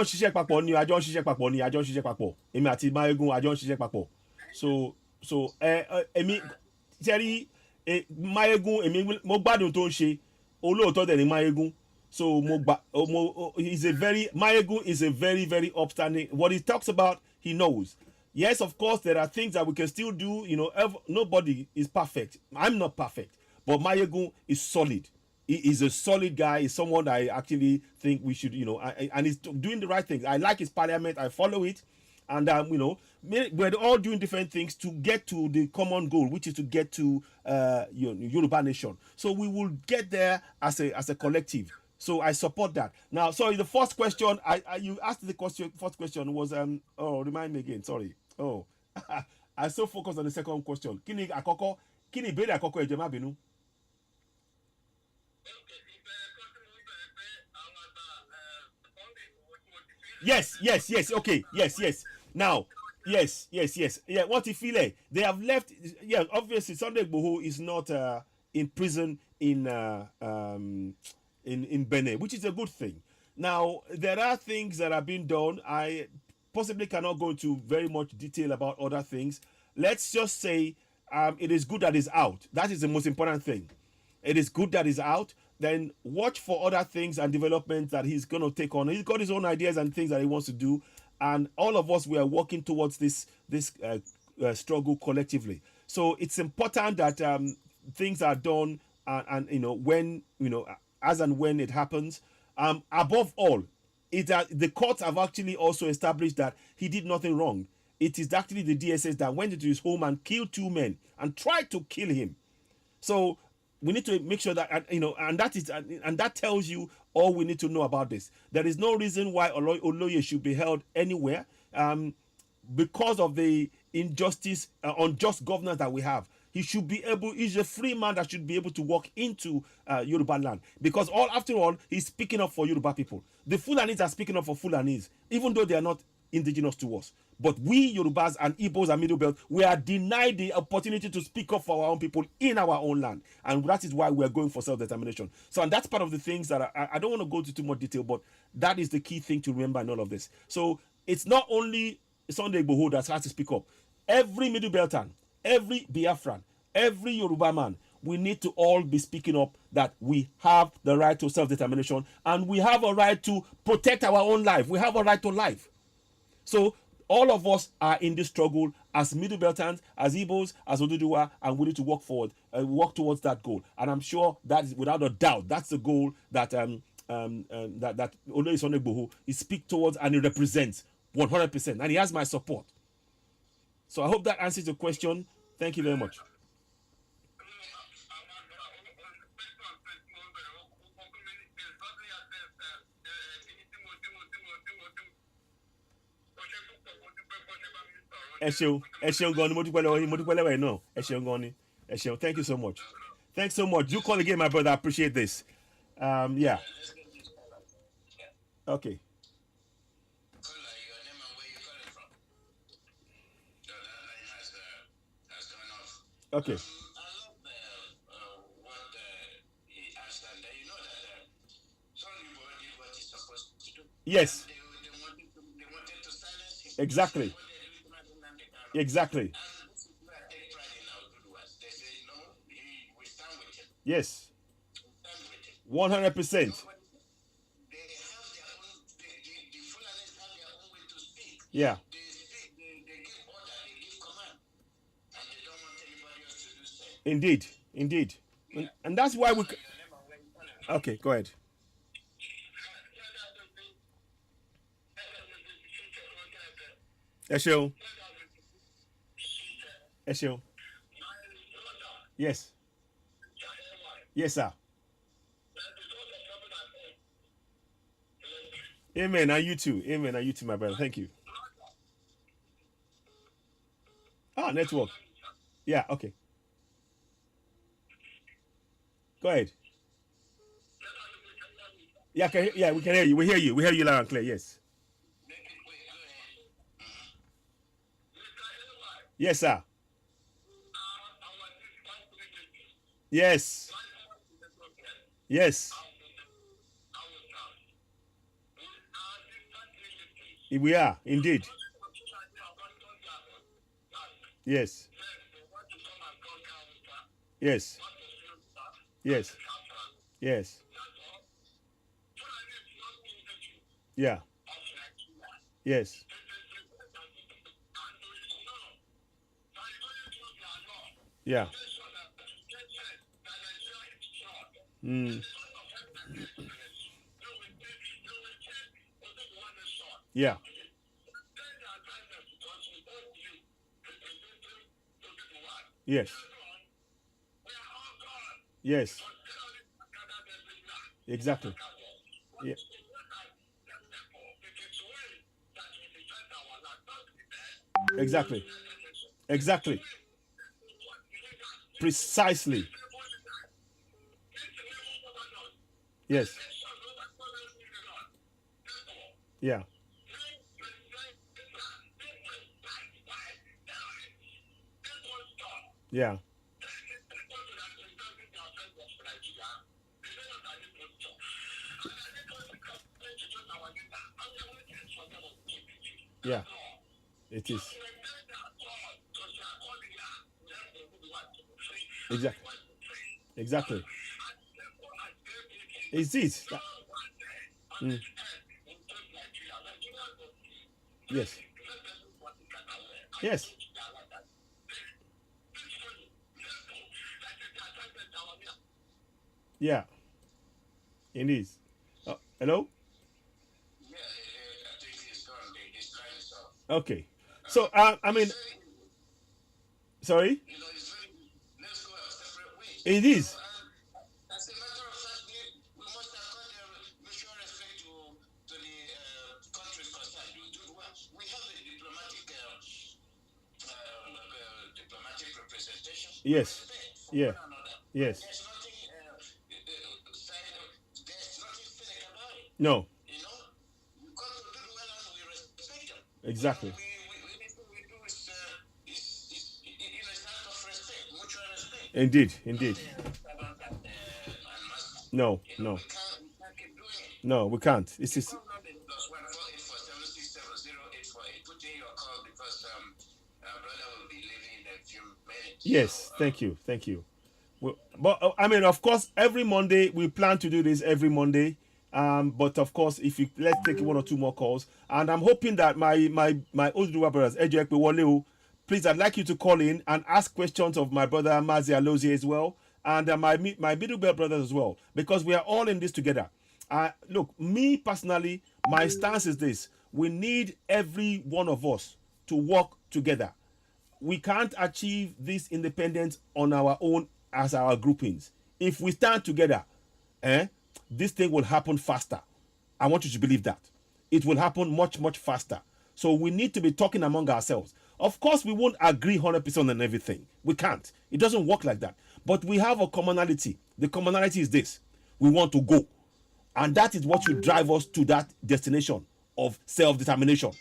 ṣiṣẹ́ papọ̀ ni àjọ ń ṣiṣẹ́ papọ̀ èmi àti Mayegun àjọ ń ṣiṣẹ́ papọ̀ so èmi ṣẹ́rí Mayegun èmi mo gbádùn tó ń ṣe olóòótọ́ dẹ̀ ni Mayegun so Mayegun is a very very upstanding. What he talks about he knows. Yes, of course there are things that we can still do, nobody is perfect. I'm not perfect, but Mayegun is solid. He is a solid guy. He's someone that I actually think we should, and he's doing the right things. I like his parliament. I follow it. And, we're all doing different things to get to the common goal, which is to get to Yoruba nation. So we will get there as a collective. So I support that. Now, sorry, the first question, you asked the question, first question was, remind me again, sorry. Oh, I so focused on the second question. Kini ìbéèrè àkọ́kọ́ ẹ jọ̀ọ́ má bínú. Yes. Okay. Yes. Now, yes. Yeah. What if they have left? Yeah. Obviously, Sunday Igboho is not in prison in Benin, which is a good thing. Now, there are things that are being done. I possibly cannot go into very much detail about other things. Let's just say it is good that he's out. That is the most important thing. It is good that he's out. Then watch for other things and developments that he's going to take on. He's got his own ideas and things that he wants to do, and all of us, we are working towards this struggle collectively. So it's important that things are done, and when as and when it happens. Above all, the courts have actually also established that he did nothing wrong. It is actually the DSS that went into his home and killed 2 men and tried to kill him. So we need to make sure that and that tells you all we need to know about this. There is no reason why Oloye should be held anywhere because of the injustice, unjust governance that we have. He's a free man that should be able to walk into Yoruba land, because after all, he's speaking up for Yoruba people. The Fulanis are speaking up for Fulanis, even though they are not indigenous to us. But we Yorubas and Igbos and Middle Belt, we are denied the opportunity to speak up for our own people in our own land, and that is why we are going for self-determination. So, and that's part of the things that I don't want to go into too much detail, but that is the key thing to remember in all of this. So it's not only Sunday Igboho that has to speak up. Every Middle Beltan, every Biafran, every Yoruba man, we need to all be speaking up that we have the right to self-determination and we have a right to protect our own life. We have a right to life. So all of us are in this struggle as Middle Beltans, as Igbos, as Oduduwa, and we need to work forward and work towards that goal. And I'm sure that is without a doubt that's the goal that that Oloy Sonegboho is speak towards and he represents 100%, and he has my support. So I hope that answers your question. Thank you very much. ẹ ṣeun gan ni mo dúpẹ́ lọ́wọ́ yín mo dúpẹ́ lọ́wọ́ yín náà ẹ ṣeun gan ni ẹ ṣeun thank you so much thanks so much. You call again, my brother. I appreciate this. Yeah. Let's get this covered. Yeah. Okay. Caller, your name and where you calling from? So that line has gone off. Okay. I love what he asked, and you know that Sonny Boy did what he's supposed to do. Yes. They wanted to silence him. Exactly. What they do to Nnamdi Kanu. Exactly. And this is where I take pride in our good words. They say, no, we stand with him. Yes. We stand with him. 100%. Nobody, they have their own, the Fulanis have their own way to speak. Yeah. They speak, they give order, they give command, and they don't want anybody else to do same. Indeed. Indeed. And that's why we. Your name and where you calling from? Okay. Go ahead. ẹ ṣeun ẹ ṣeun yes yes sir amen and you too my brother. Thank you. Network. Yeah. Okay. Go ahead. Yeah. Yeah. We can hear you. We hear you loud and clear. Yes. Make it quick, go ahead. Yes, sir. Yes. Yes. We are indeed. Yes. Yes. Yes. Yes. Yeah. Yes. Yeah. Yeah. Yes. Yes. Exactly. Yeah. Exactly. Exactly. Precisely. Yes. Yeah. Yeah. Yeah. It is. Exactly. Exactly. It's it. Yes. Yes. Yeah. It is. Hello? Yeah, I think he's gone. He's trying to solve. Okay. So, I mean, sorry? You know, it's very, let's go our separate ways. It is. As a matter of fact, we must accord mutual respect to the countries concerned. We have a diplomatic representation. Yes. Respect for Yeah. one another. Yes. There's nothing there's nothing fake about it. No. You know, we come to do well and we respect them. Exactly. You know, anything we do is it's out of respect, mutual respect. Indeed. Indeed. No. You know, No. we can't keep doing it. No, we can't. It's just. Call number +14847670848. Put in your call because our brother will be leaving in a few minutes. Yes. So, Thank you. Thank you. Well, but I mean, of course, every Monday we plan to do this every Monday. But of course, if you let's take one or two more calls, and I'm hoping that my Oduduwa brothers, Ejo Ekpewole, please, I'd like you to call in and ask questions of my brother Mazi Alozie as well, and my middle belt brothers as well, because we are all in this together. Look, me personally, my stance is this: we need every one of us to work together. We can't achieve this independence on our own as our groupings. If we stand together, eh, this thing will happen faster. I want you to believe that. It will happen much, much faster. So we need to be talking among ourselves. Of course, we won't agree 100% on everything. We can't. It doesn't work like that. But we have a commonality. The commonality is this: we want to go. And that is what should drive us to that destination of self determination.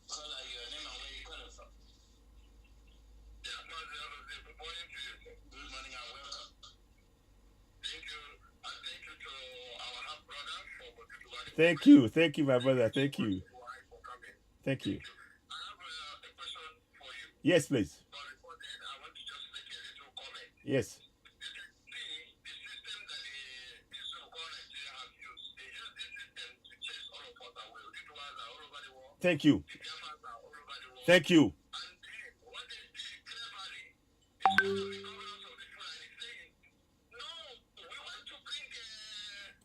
Caller, your name and where you calling from? Yeah, good morning to you. Good morning and welcome. Thank you, and thank you to our half brother for Oduduwa. Thank you, my brother. Thank you. For coming. Thank you. I have a question for you. Yes, please. But before then, I want to just make a little comment. Yes. You can see the system that the so-called Nigeria have used. They use this system to chase all of us away. Oduduwas are all over the world. Thank you. The Biafrans are all over the world. Thank you. And then what they did cleverly is one of the governors of the Fulani saying, no, we want to bring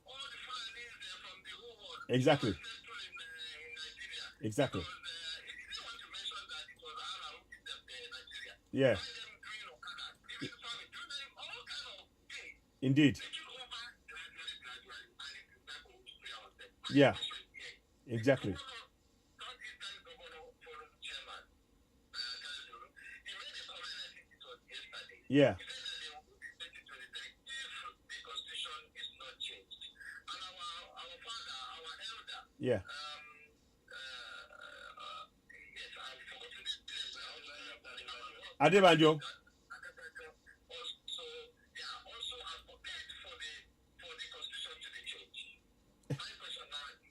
all the Fulanis from the whole world. Exactly. Settle in Nigeria. Exactly. Because he didn't want to mention that it was Allah who did them Nigeria. Yeah. Find them doing Okada, giving farming, doing them all kind of things. Indeed. Taking over gradually, gradually, and it is time for us to pay ourselves. Yeah. Exactly. Southeastern Governor Forum Chairman, he made a comment, I think it was yesterday. Yeah. He said that they will be 2023 if the constitution is not changed. And our father, our elder, Yeah. yes, I've forgotten his name. Adebanjo. Also, yeah, also advocate for the constitution to be changed. My question now is,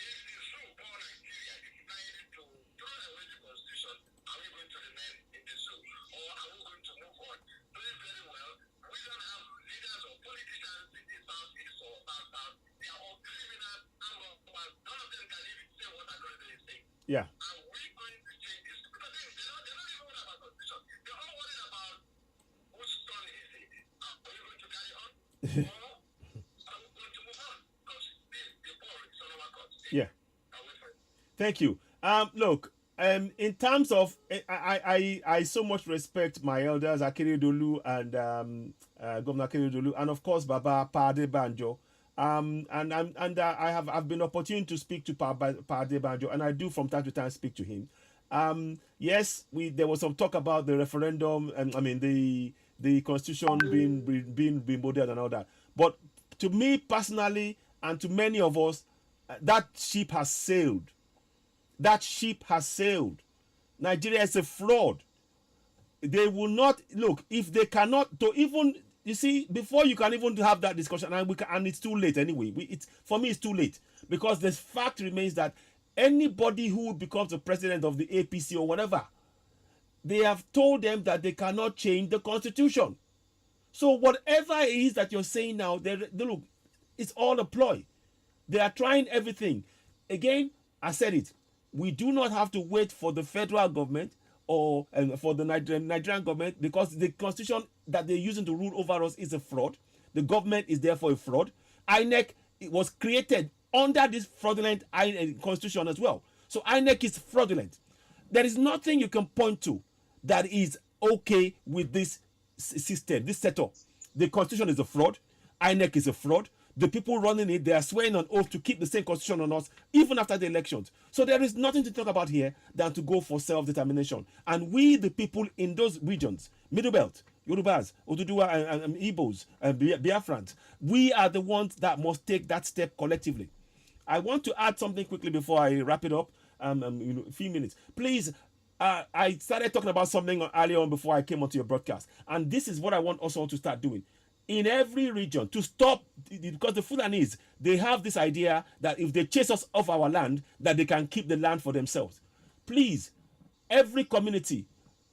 if the so-called Nigeria decided to throw away the constitution, are we going to remain in the zoo, or are we going to move on? Doing very well. We don't have leaders or politicians in the southeast or south. They are all criminals and robbers. None of them can even say what Akorede is saying. Yeah. Are we going to change this? Because they're not even worried about constitution. They're all worried about whose turn is it. Are we going to carry on? Or are we going to move on? Because the ball is on our court. Yeah. Are we fine? Thank you. Look, in terms of, I so much respect my elders, Akeredolu and Governor Akeredolu, and of course Baba Pade Banjo. I've been opportune to speak to Pade Banjo, and I do from time to time speak to him. Yes, there was some talk about the referendum, and I mean the constitution being modeled and all that. But to me personally, and to many of us, that ship has sailed. That ship has sailed. Nigeria is a fraud. They will not look if they cannot to even, you see, before you can even have that discussion, and it's too late anyway. For me it's too late, because the fact remains that anybody who becomes the president of the APC or whatever, they have told them that they cannot change the constitution. So whatever it is that you're saying now, look, it's all a ploy. They are trying everything. Again, I said it. We do not have to wait for the federal government or for the Nigerian government, because the constitution that they're using to rule over us is a fraud. The government is therefore a fraud. INEC, it was created under this fraudulent constitution as well. So INEC is fraudulent. There is nothing you can point to that is okay with this system, this setup. The constitution is a fraud. INEC is a fraud. The people running it, they are swearing on oath to keep the same constitution on us, even after the elections. So there is nothing to talk about here than to go for self-determination. And we, the people in those regions, Middle Belt, Yorubas, Oduduwa, and Igbos, and Biafrans, we are the ones that must take that step collectively. I want to add something quickly before I wrap it up. A few minutes, please. I started talking about something earlier on before I came onto your broadcast, and this is what I want us all to start doing in every region to stop, because the Fulanis, they have this idea that if they chase us off our land, that they can keep the land for themselves. Please, every community,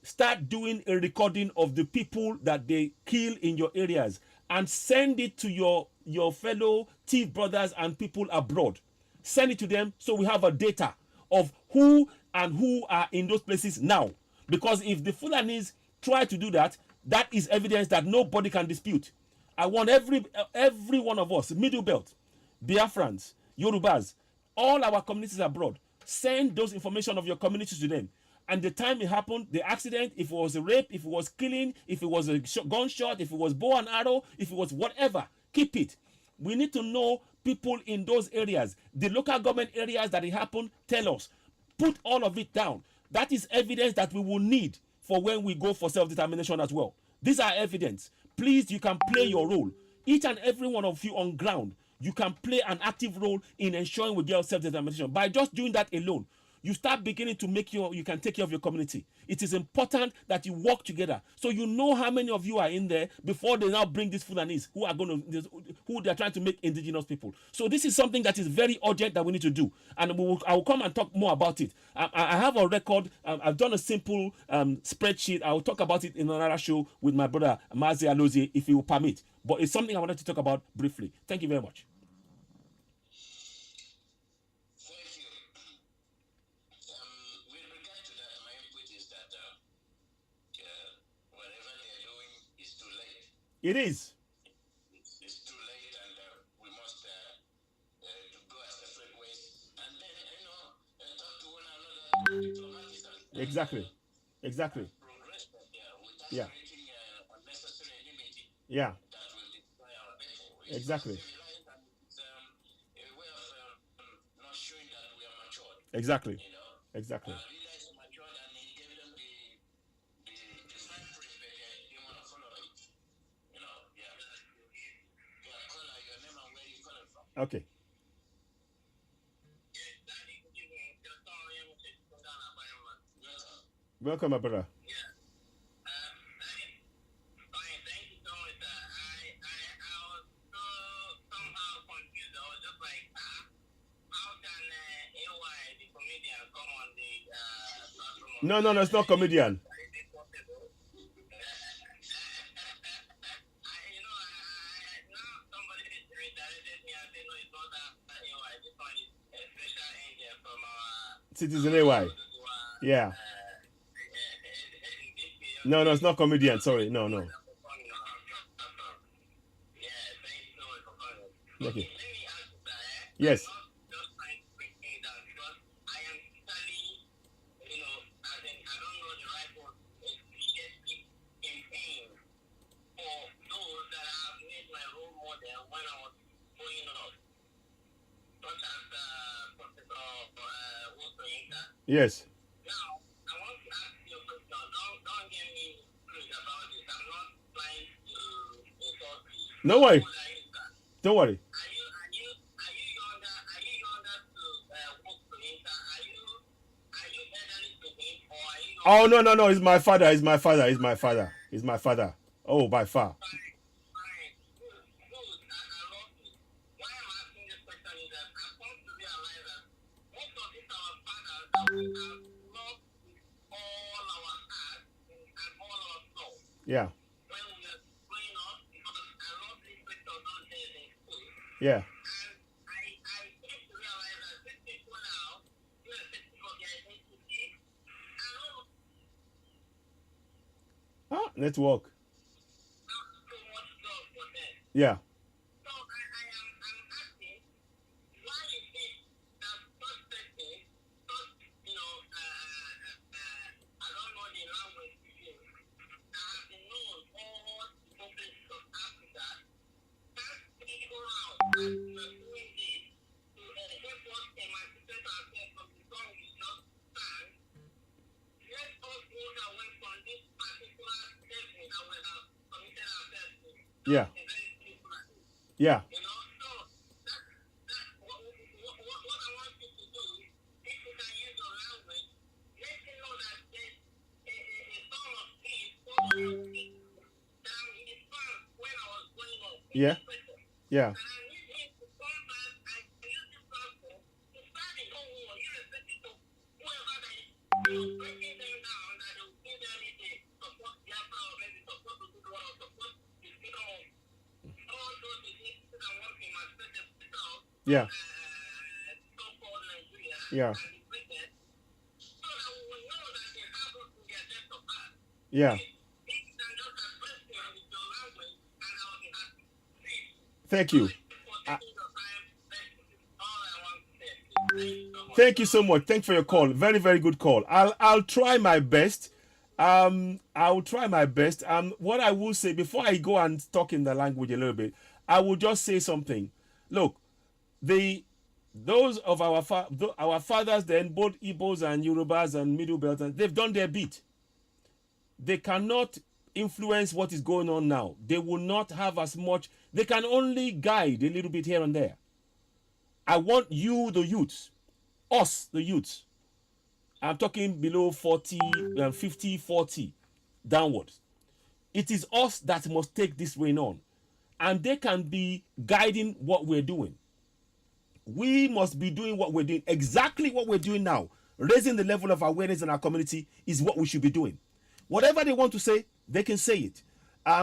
start doing a recording of the people that they kill in your areas and send it to your fellow thief brothers and people abroad. Send it to them so we have a data of who and who are in those places now. Because if the Fulanis try to do that, that is evidence that nobody can dispute. I want every one of us, Middle Belt, Biafrans, Yorubas, all our communities abroad, send those information of your communities to them. And the time it happened, the accident, if it was a rape, if it was killing, if it was a gunshot, if it was bow and arrow, if it was whatever, keep it. We need to know people in those areas. The local government areas that it happened, tell us. Put all of it down. That is evidence that we will need for when we go for self-determination as well. These are evidence. Please, you can play your role. Each and every one of you on ground, you can play an active role in ensuring we get self-determination. By just doing that alone, you start beginning to make you can take care of your community. It is important that you work together, so you know how many of you are in there before they now bring these Fulanis who they are trying to make indigenous people. So this is something that is very urgent that we need to do, and I will come and talk more about it. I have a record. I've done a simple spreadsheet. I will talk about it in another show with my brother Mazi Alozie, if he will permit. But it's something I wanted to talk about briefly. Thank you very much. Thank you. With regard to that, my input is that whatever they're doing is too late. It is. It's too late, and we must to go our separate ways, and then talk to one another diplomatically. Exactly. Exactly. Progress without Yeah. creating unnecessary enmity Yeah. that will destroy our people. It's Exactly. civilized, and it's a way of not showing that we are matured. Exactly. Our Exactly. leaders are matured, and he gave them the fine print, but they didn't want to follow it. Yeah. Yeah, caller, your name and where you calling from? Okay. Welcome, my brother. No, it's not comedian. Citizen AY. Yeah. No, it's not comedian. Sorry. No. Okay. Yes. Yes. Now, I want to ask you a question. Don't get me curious about this. I'm not trying to insult you. No worry. Don't worry. Are you younger to work to Inter? Are you elderly to him, or are you? Oh no! He's my father. He's my father. Oh, by far. Fine. Good. I love you. Why I'm asking this question is that I've come to realize that most of these our fathers that we have loved with all our heart and all our soul. Yeah. When we are growing up, because I love this picture of those days in school. Yeah. And I came to realize that these people now, irrespective of their identity, Ah, network. not so much love for them. Yeah. So I'm asking, why is it that such person, I don't know the language to use, that have been known all the provinces of Africa, can't figure out that we are doing this to help us emancipate ourselves from the song we just sang. Let us walk away from this particular destiny that we have committed ourselves to. Yeah. It's very simple. Yeah. So that's what I want you to do. If you can use your language, let me know that there's a song of peace that I'm his fan when I was growing up. Yeah. Yeah. And I need him to come back and use this platform to start a whole war, irrespective of whoever that is breaking them down, that they will give them it Yeah. so-called Nigeria Yeah. are liberated, so that we will know that they have us in their depth of heart. Yeah. If you can just address them with your language, and I will be happy. Thank you. Sorry for taking your time. This is all I want to say. Thank you so much. Thank you so much. Thanks for your call. Very, very good call. I'll try my best. I'll try my best. What I will say before I go and talk in the language a little bit, I will just say something. Look, the those of our fathers then, both Igbos and Yorubas and Middle Belters, they've done their bit. They cannot influence what is going on now. They will not have as much. They can only guide a little bit here and there. I want you, the youths, us, the youths. I'm talking below 40, 50, 40 downwards. It is us that must take this reign on. And they can be guiding what we're doing. We must be doing what we're doing, exactly what we're doing now. Raising the level of awareness in our community is what we should be doing. Whatever they want to say, they can say it.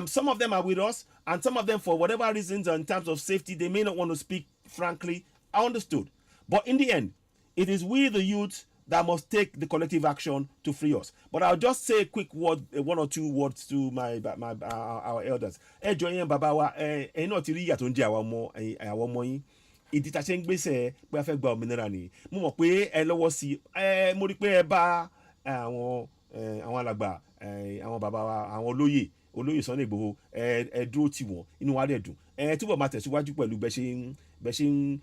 Some of them are with us, and some of them, for whatever reasons, in terms of safety, they may not want to speak frankly. I understood. But in the end, it is we, the youth, that must take the collective action to free us. But I'll just say a quick word, one or two words to our elders. Ẹ jọ̀ọ́ yẹn bàbá wa, ẹ̀yin náà ti rí ìyà tó ń jẹ àwọn ọmọ yín. Ìdí tá a ṣe ń gbèsè pé a fẹ́ gba òmìnira nìyí. Mo mọ̀ pé ẹ lọ́wọ́ sí i. Mo rí pé ẹ bá àwọn alàgbà, àwọn bàbá wa, àwọn olóyè Sunday Igboho, ẹ dúró tì wọ́n, inú wa dẹ̀ dùn. Túbọ̀ máa tẹ̀síwájú pẹ̀lú bẹ́ ṣe ń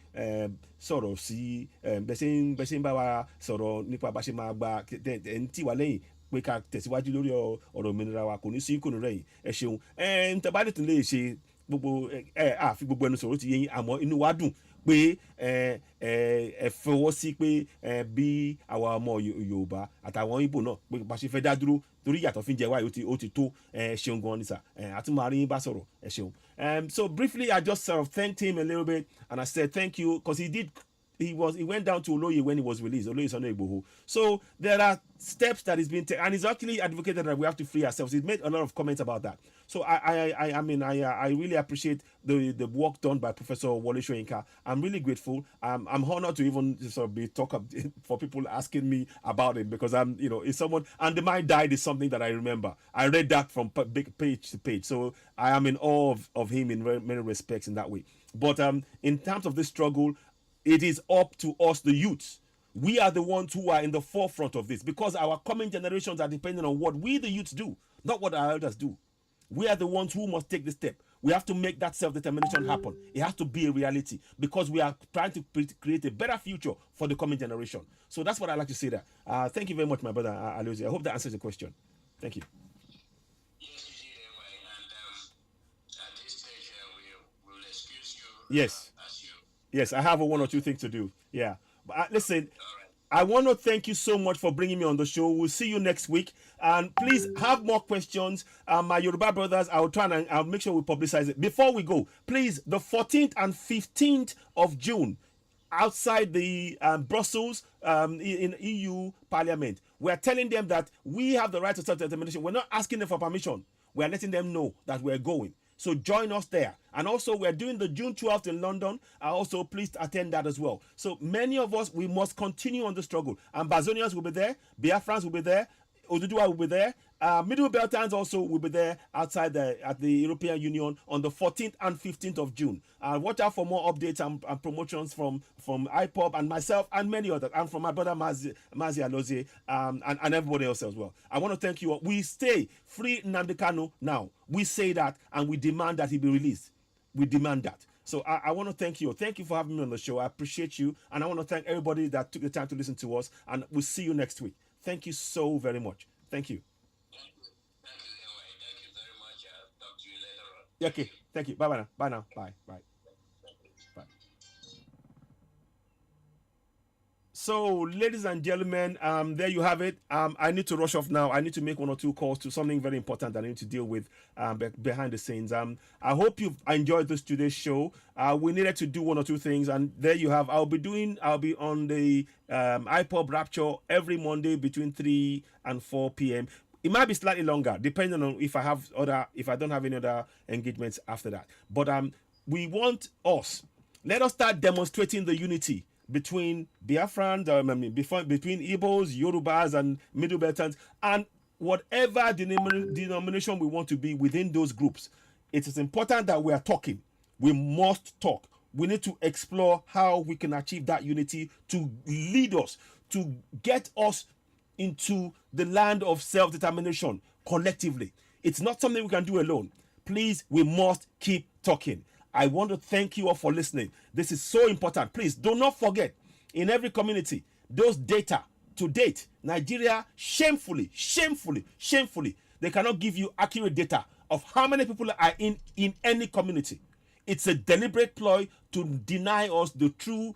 sọ̀rọ̀ sí, bẹ́ ṣe ń bá wa sọ̀rọ̀ nípa bá ṣe máa gba ẹ̀ ń tì wá lẹ́yìn pé ká tẹ̀síwájú lórí ọ̀rọ̀ òmìnira wa, kò ní sí kò ní rẹ̀yìn. Ẹ ṣeun. Ń tẹ́ bá lè tún lè ṣe gbogbo àfi gbogbo ẹnu sọ̀rọ̀ ti yé yín, àmọ́ inú wa dùn pé ẹ fọwọ́ sí pé bí àwa ọmọ Yorùbá àtàwọn Ìgbò náà pé bá ṣe fẹ́ dá dúró torí ìyàtọ̀ fi ń jẹ wáyé ó ti tó. Ṣeun gan ni sà. Àtúmọ̀ àárín bá sọ̀rọ̀. Ẹ ṣeun. So briefly, I just sort of thanked him a little bit, and I said thank you, because he went down to Oloye when he was released, Oloye Sunday Igboho. So there are steps that is being taken, and he's actually advocated that we have to free ourselves. He's made a lot of comments about that. So I mean, I really appreciate the work done by Professor Wole Soyinka. I'm really grateful. I'm honored to even sort of be for people asking me about it, because it's someone, and the mind died is something that I remember. I read that from page to page. So I am in awe of him in many respects in that way. But in terms of this struggle, it is up to us, the youths. We are the ones who are in the forefront of this, because our coming generations are depending on what we, the youths, do, not what our elders do. We are the ones who must take the step. We have to make that self-determination happen. It has to be a reality, because we are trying to create a better future for the coming generation. So that's what I like to say there. Thank you very much, my brother Alozie. I hope that answers the question. Thank you. Yes, you did, anyway. And at this stage, we will excuse you. Yes. As you. Yes, I have one or two things to do. Yeah. But listen, All right. I want to thank you so much for bringing me on the show. We'll see you next week. And please have more questions. My Yoruba brothers, I'll try and I'll make sure we publicize it. Before we go, please, the 14th and 15th of June, outside the Brussels, in EU Parliament, we're telling them that we have the right to self-determination. We're not asking them for permission. We're letting them know that we're going. So join us there. And also, we're doing the June 12th in London. Also, please attend that as well. So many of us, we must continue on the struggle. Ambazonians will be there. Biafrans will be there. Oduduwa will be there. Middle Beltans also will be there outside at the European Union on the 14th and 15th of June. Watch out for more updates and promotions from IPOB and myself and many others, and from my brother Mazi Alozie, and everybody else as well. I want to thank you all. We stay free Nnamdi Kanu now. We say that, and we demand that he be released. We demand that. So I want to thank you. Thank you for having me on the show. I appreciate you. And I want to thank everybody that took the time to listen to us. And we'll see you next week. Thank you so very much. Thank you. Thank you. Thank you, anyway. Thank you very much. I'll talk to you later on. Okay. Thank you. Bye bye now. Bye now. Bye. Bye. Bye. So, ladies and gentlemen, there you have it. I need to rush off now. I need to make one or two calls to something very important that I need to deal with behind the scenes. I hope you've enjoyed this today's show. We needed to do one or two things, and there you have. I'll be on the iPod Rapture every Monday between 3 and 4 p.m. It might be slightly longer, depending on if I don't have any other engagements after that. But we want us. Let us start demonstrating the unity between Biafrans, between Igbos, Yorubas, and Middle Beltans, and whatever denomination we want to be within those groups. It is important that we are talking. We must talk. We need to explore how we can achieve that unity to lead us, to get us into the land of self-determination collectively. It's not something we can do alone. Please, we must keep talking. I want to thank you all for listening. This is so important. Please do not forget, in every community, those data to date, Nigeria shamefully, they cannot give you accurate data of how many people are in any community. It's a deliberate ploy to deny us the true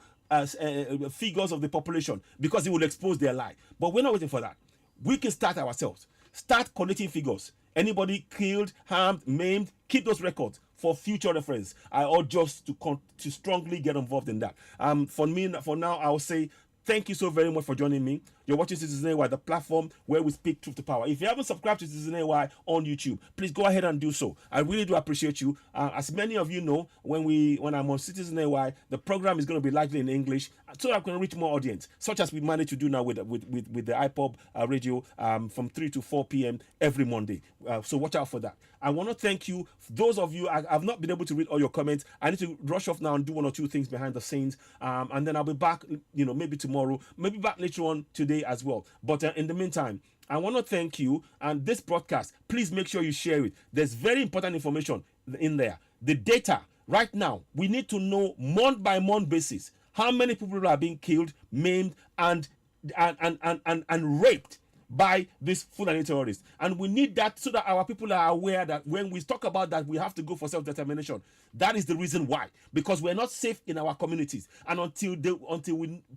figures of the population because it will expose their lie. But we're not waiting for that. We can start ourselves. Start collecting figures. Anybody killed, harmed, maimed, keep those records for future reference. I urge us to strongly get involved in that. For now, I will say thank you so very much for joining me. You're watching Citizen AY, the platform where we speak truth to power. If you haven't subscribed to Citizen AY on YouTube, please go ahead and do so. I really do appreciate you. As many of you know, when I'm on Citizen AY, the program is going to be largely in English, so that I can reach more audience, such as we managed to do now with the iPod radio from 3 to 4 p.m. every Monday. So watch out for that. I want to thank you. Those of you, I've not been able to read all your comments. I need to rush off now and do one or two things behind the scenes, and then I'll be back. Maybe tomorrow, maybe back later on today as well. But in the meantime, I want to thank you. And this broadcast, please make sure you share it. There's very important information in there. The data right now, we need to know month by month basis how many people are being killed, maimed, and raped by these Fulani terrorists. And we need that so that our people are aware that when we talk about that, we have to go for self-determination. That is the reason why. Because we're not safe in our communities. And until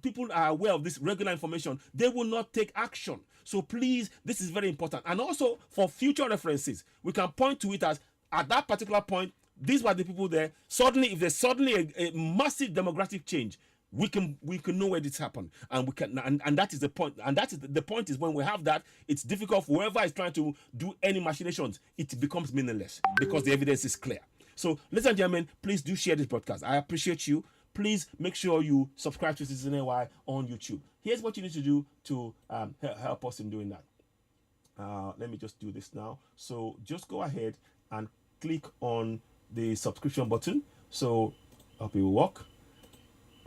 people are aware of this regular information, they will not take action. So please, this is very important. And also for future references, we can point to it as, at that particular point, these were the people there. Suddenly, if there's suddenly a massive demographic change, we can know where this happened, and we can, and that is the point. And that is the point is when we have that, it's difficult for whoever is trying to do any machinations. It becomes meaningless because the evidence is clear. So, ladies and gentlemen, please do share this broadcast. I appreciate you. Please make sure you subscribe to Citizen AY on YouTube. Here's what you need to do to help us in doing that. Let me just do this now. So just go ahead and click on the subscription button. So hope it will work.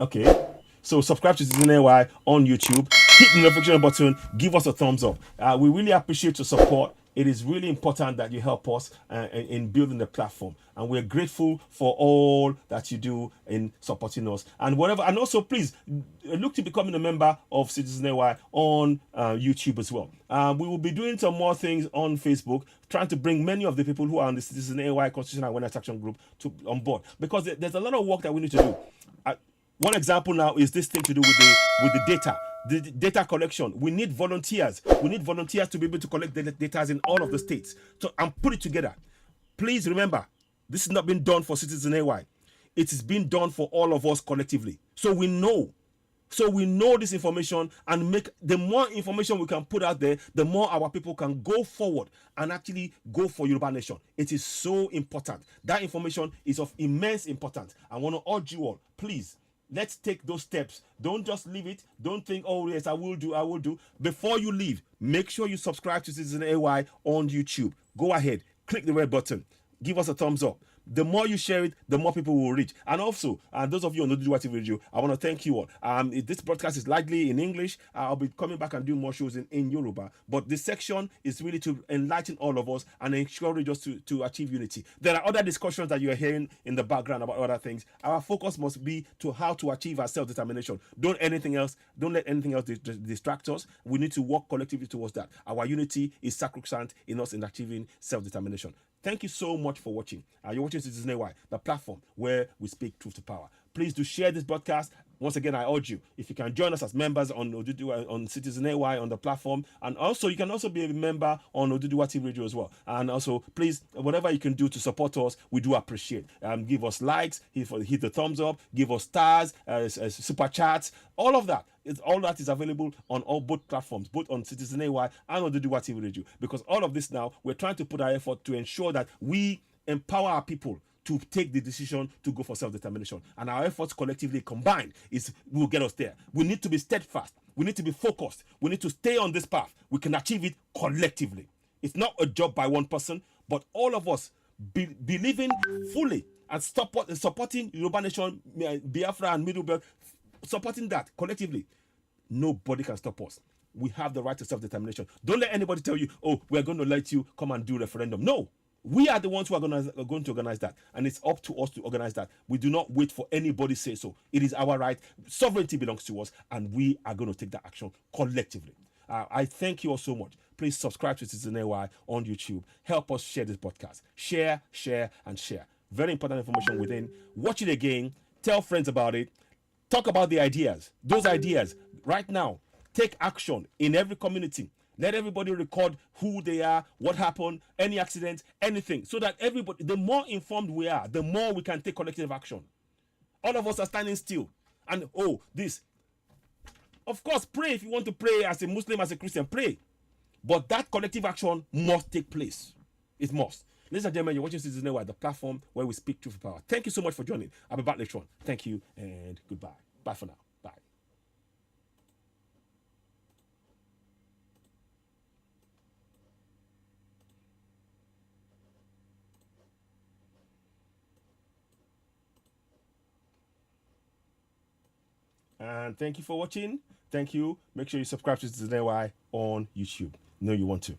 Okay, so subscribe to Citizen AY on YouTube. Hit the notification button. Give us a thumbs up. We really appreciate your support. It is really important that you help us in building the platform, and we're grateful for all that you do in supporting us. And whatever, and also please look to becoming a member of Citizen AY on YouTube as well. We will be doing some more things on Facebook, trying to bring many of the people who are on the Citizen AY Constitutional Awareness Action Group on board, because there's a lot of work that we need to do. One example now is this thing to do with the data. The data collection. We need volunteers. We need volunteers to be able to collect the data in all of the states and put it together. Please remember, this is not being done for Citizen AY. It is being done for all of us collectively. So we know this information, and the more information we can put out there, the more our people can go forward and actually go for Yoruba Nation. It is so important. That information is of immense importance. I want to urge you all, please, let's take those steps. Don't just leave it. Don't think, oh, yes, I will do. Before you leave, make sure you subscribe to Citizen AY on YouTube. Go ahead, click the red button. Give us a thumbs up. The more you share it, the more people will reach. And also, those of you on the Oduduwa TV Radio, I want to thank you all. This broadcast is likely in English. I'll be coming back and doing more shows in Yoruba. But this section is really to enlighten all of us and encourage us to achieve unity. There are other discussions that you are hearing in the background about other things. Our focus must be to how to achieve our self-determination. Don't let anything else distract us. We need to work collectively towards that. Our unity is sacrosanct in us in achieving self-determination. Thank you so much for watching. You're watching Citizen AY, the platform where we speak truth to power. Please do share this broadcast. Once again, I urge you, if you can join us as members on Citizen AY on the platform, and also you can also be a member on Oduduwa TV Radio as well. And also, please, whatever you can do to support us, we do appreciate. Give us likes, hit the thumbs up, give us stars, super chats, all of that. All that is available on both platforms, both on Citizen AY and Oduduwa TV Radio. Because all of this now, we're trying to put our effort to ensure that we empower our people to take the decision to go for self-determination. And our efforts collectively combined will get us there. We need to be steadfast. We need to be focused. We need to stay on this path. We can achieve it collectively. It's not a job by one person, but all of us believing fully and supporting Yoruba Nation, Biafra and Middle Belt, supporting that collectively. Nobody can stop us. We have the right to self-determination. Don't let anybody tell you, oh, we're going to let you come and do referendum. No. We are the ones who are going to organize that. And it's up to us to organize that. We do not wait for anybody to say so. It is our right. Sovereignty belongs to us. And we are going to take that action collectively. I thank you all so much. Please subscribe to Citizen AY on YouTube. Help us share this podcast. Share, share, and share. Very important information within. Watch it again. Tell friends about it. Talk about the ideas. Those ideas right now. Take action in every community. Let everybody record who they are, what happened, any accident, anything. So that everybody, the more informed we are, the more we can take collective action. All of us are standing still. And this. Of course, pray if you want to pray as a Muslim, as a Christian, pray. But that collective action must take place. It must. Ladies and gentlemen, you're watching Citizen AY, the platform where we speak truth to power. Thank you so much for joining. I'll be back later on. Thank you and goodbye. Bye for now. Bye. And thank you for watching. Thank you. Make sure you subscribe to Citizen AY on YouTube. No, you want to.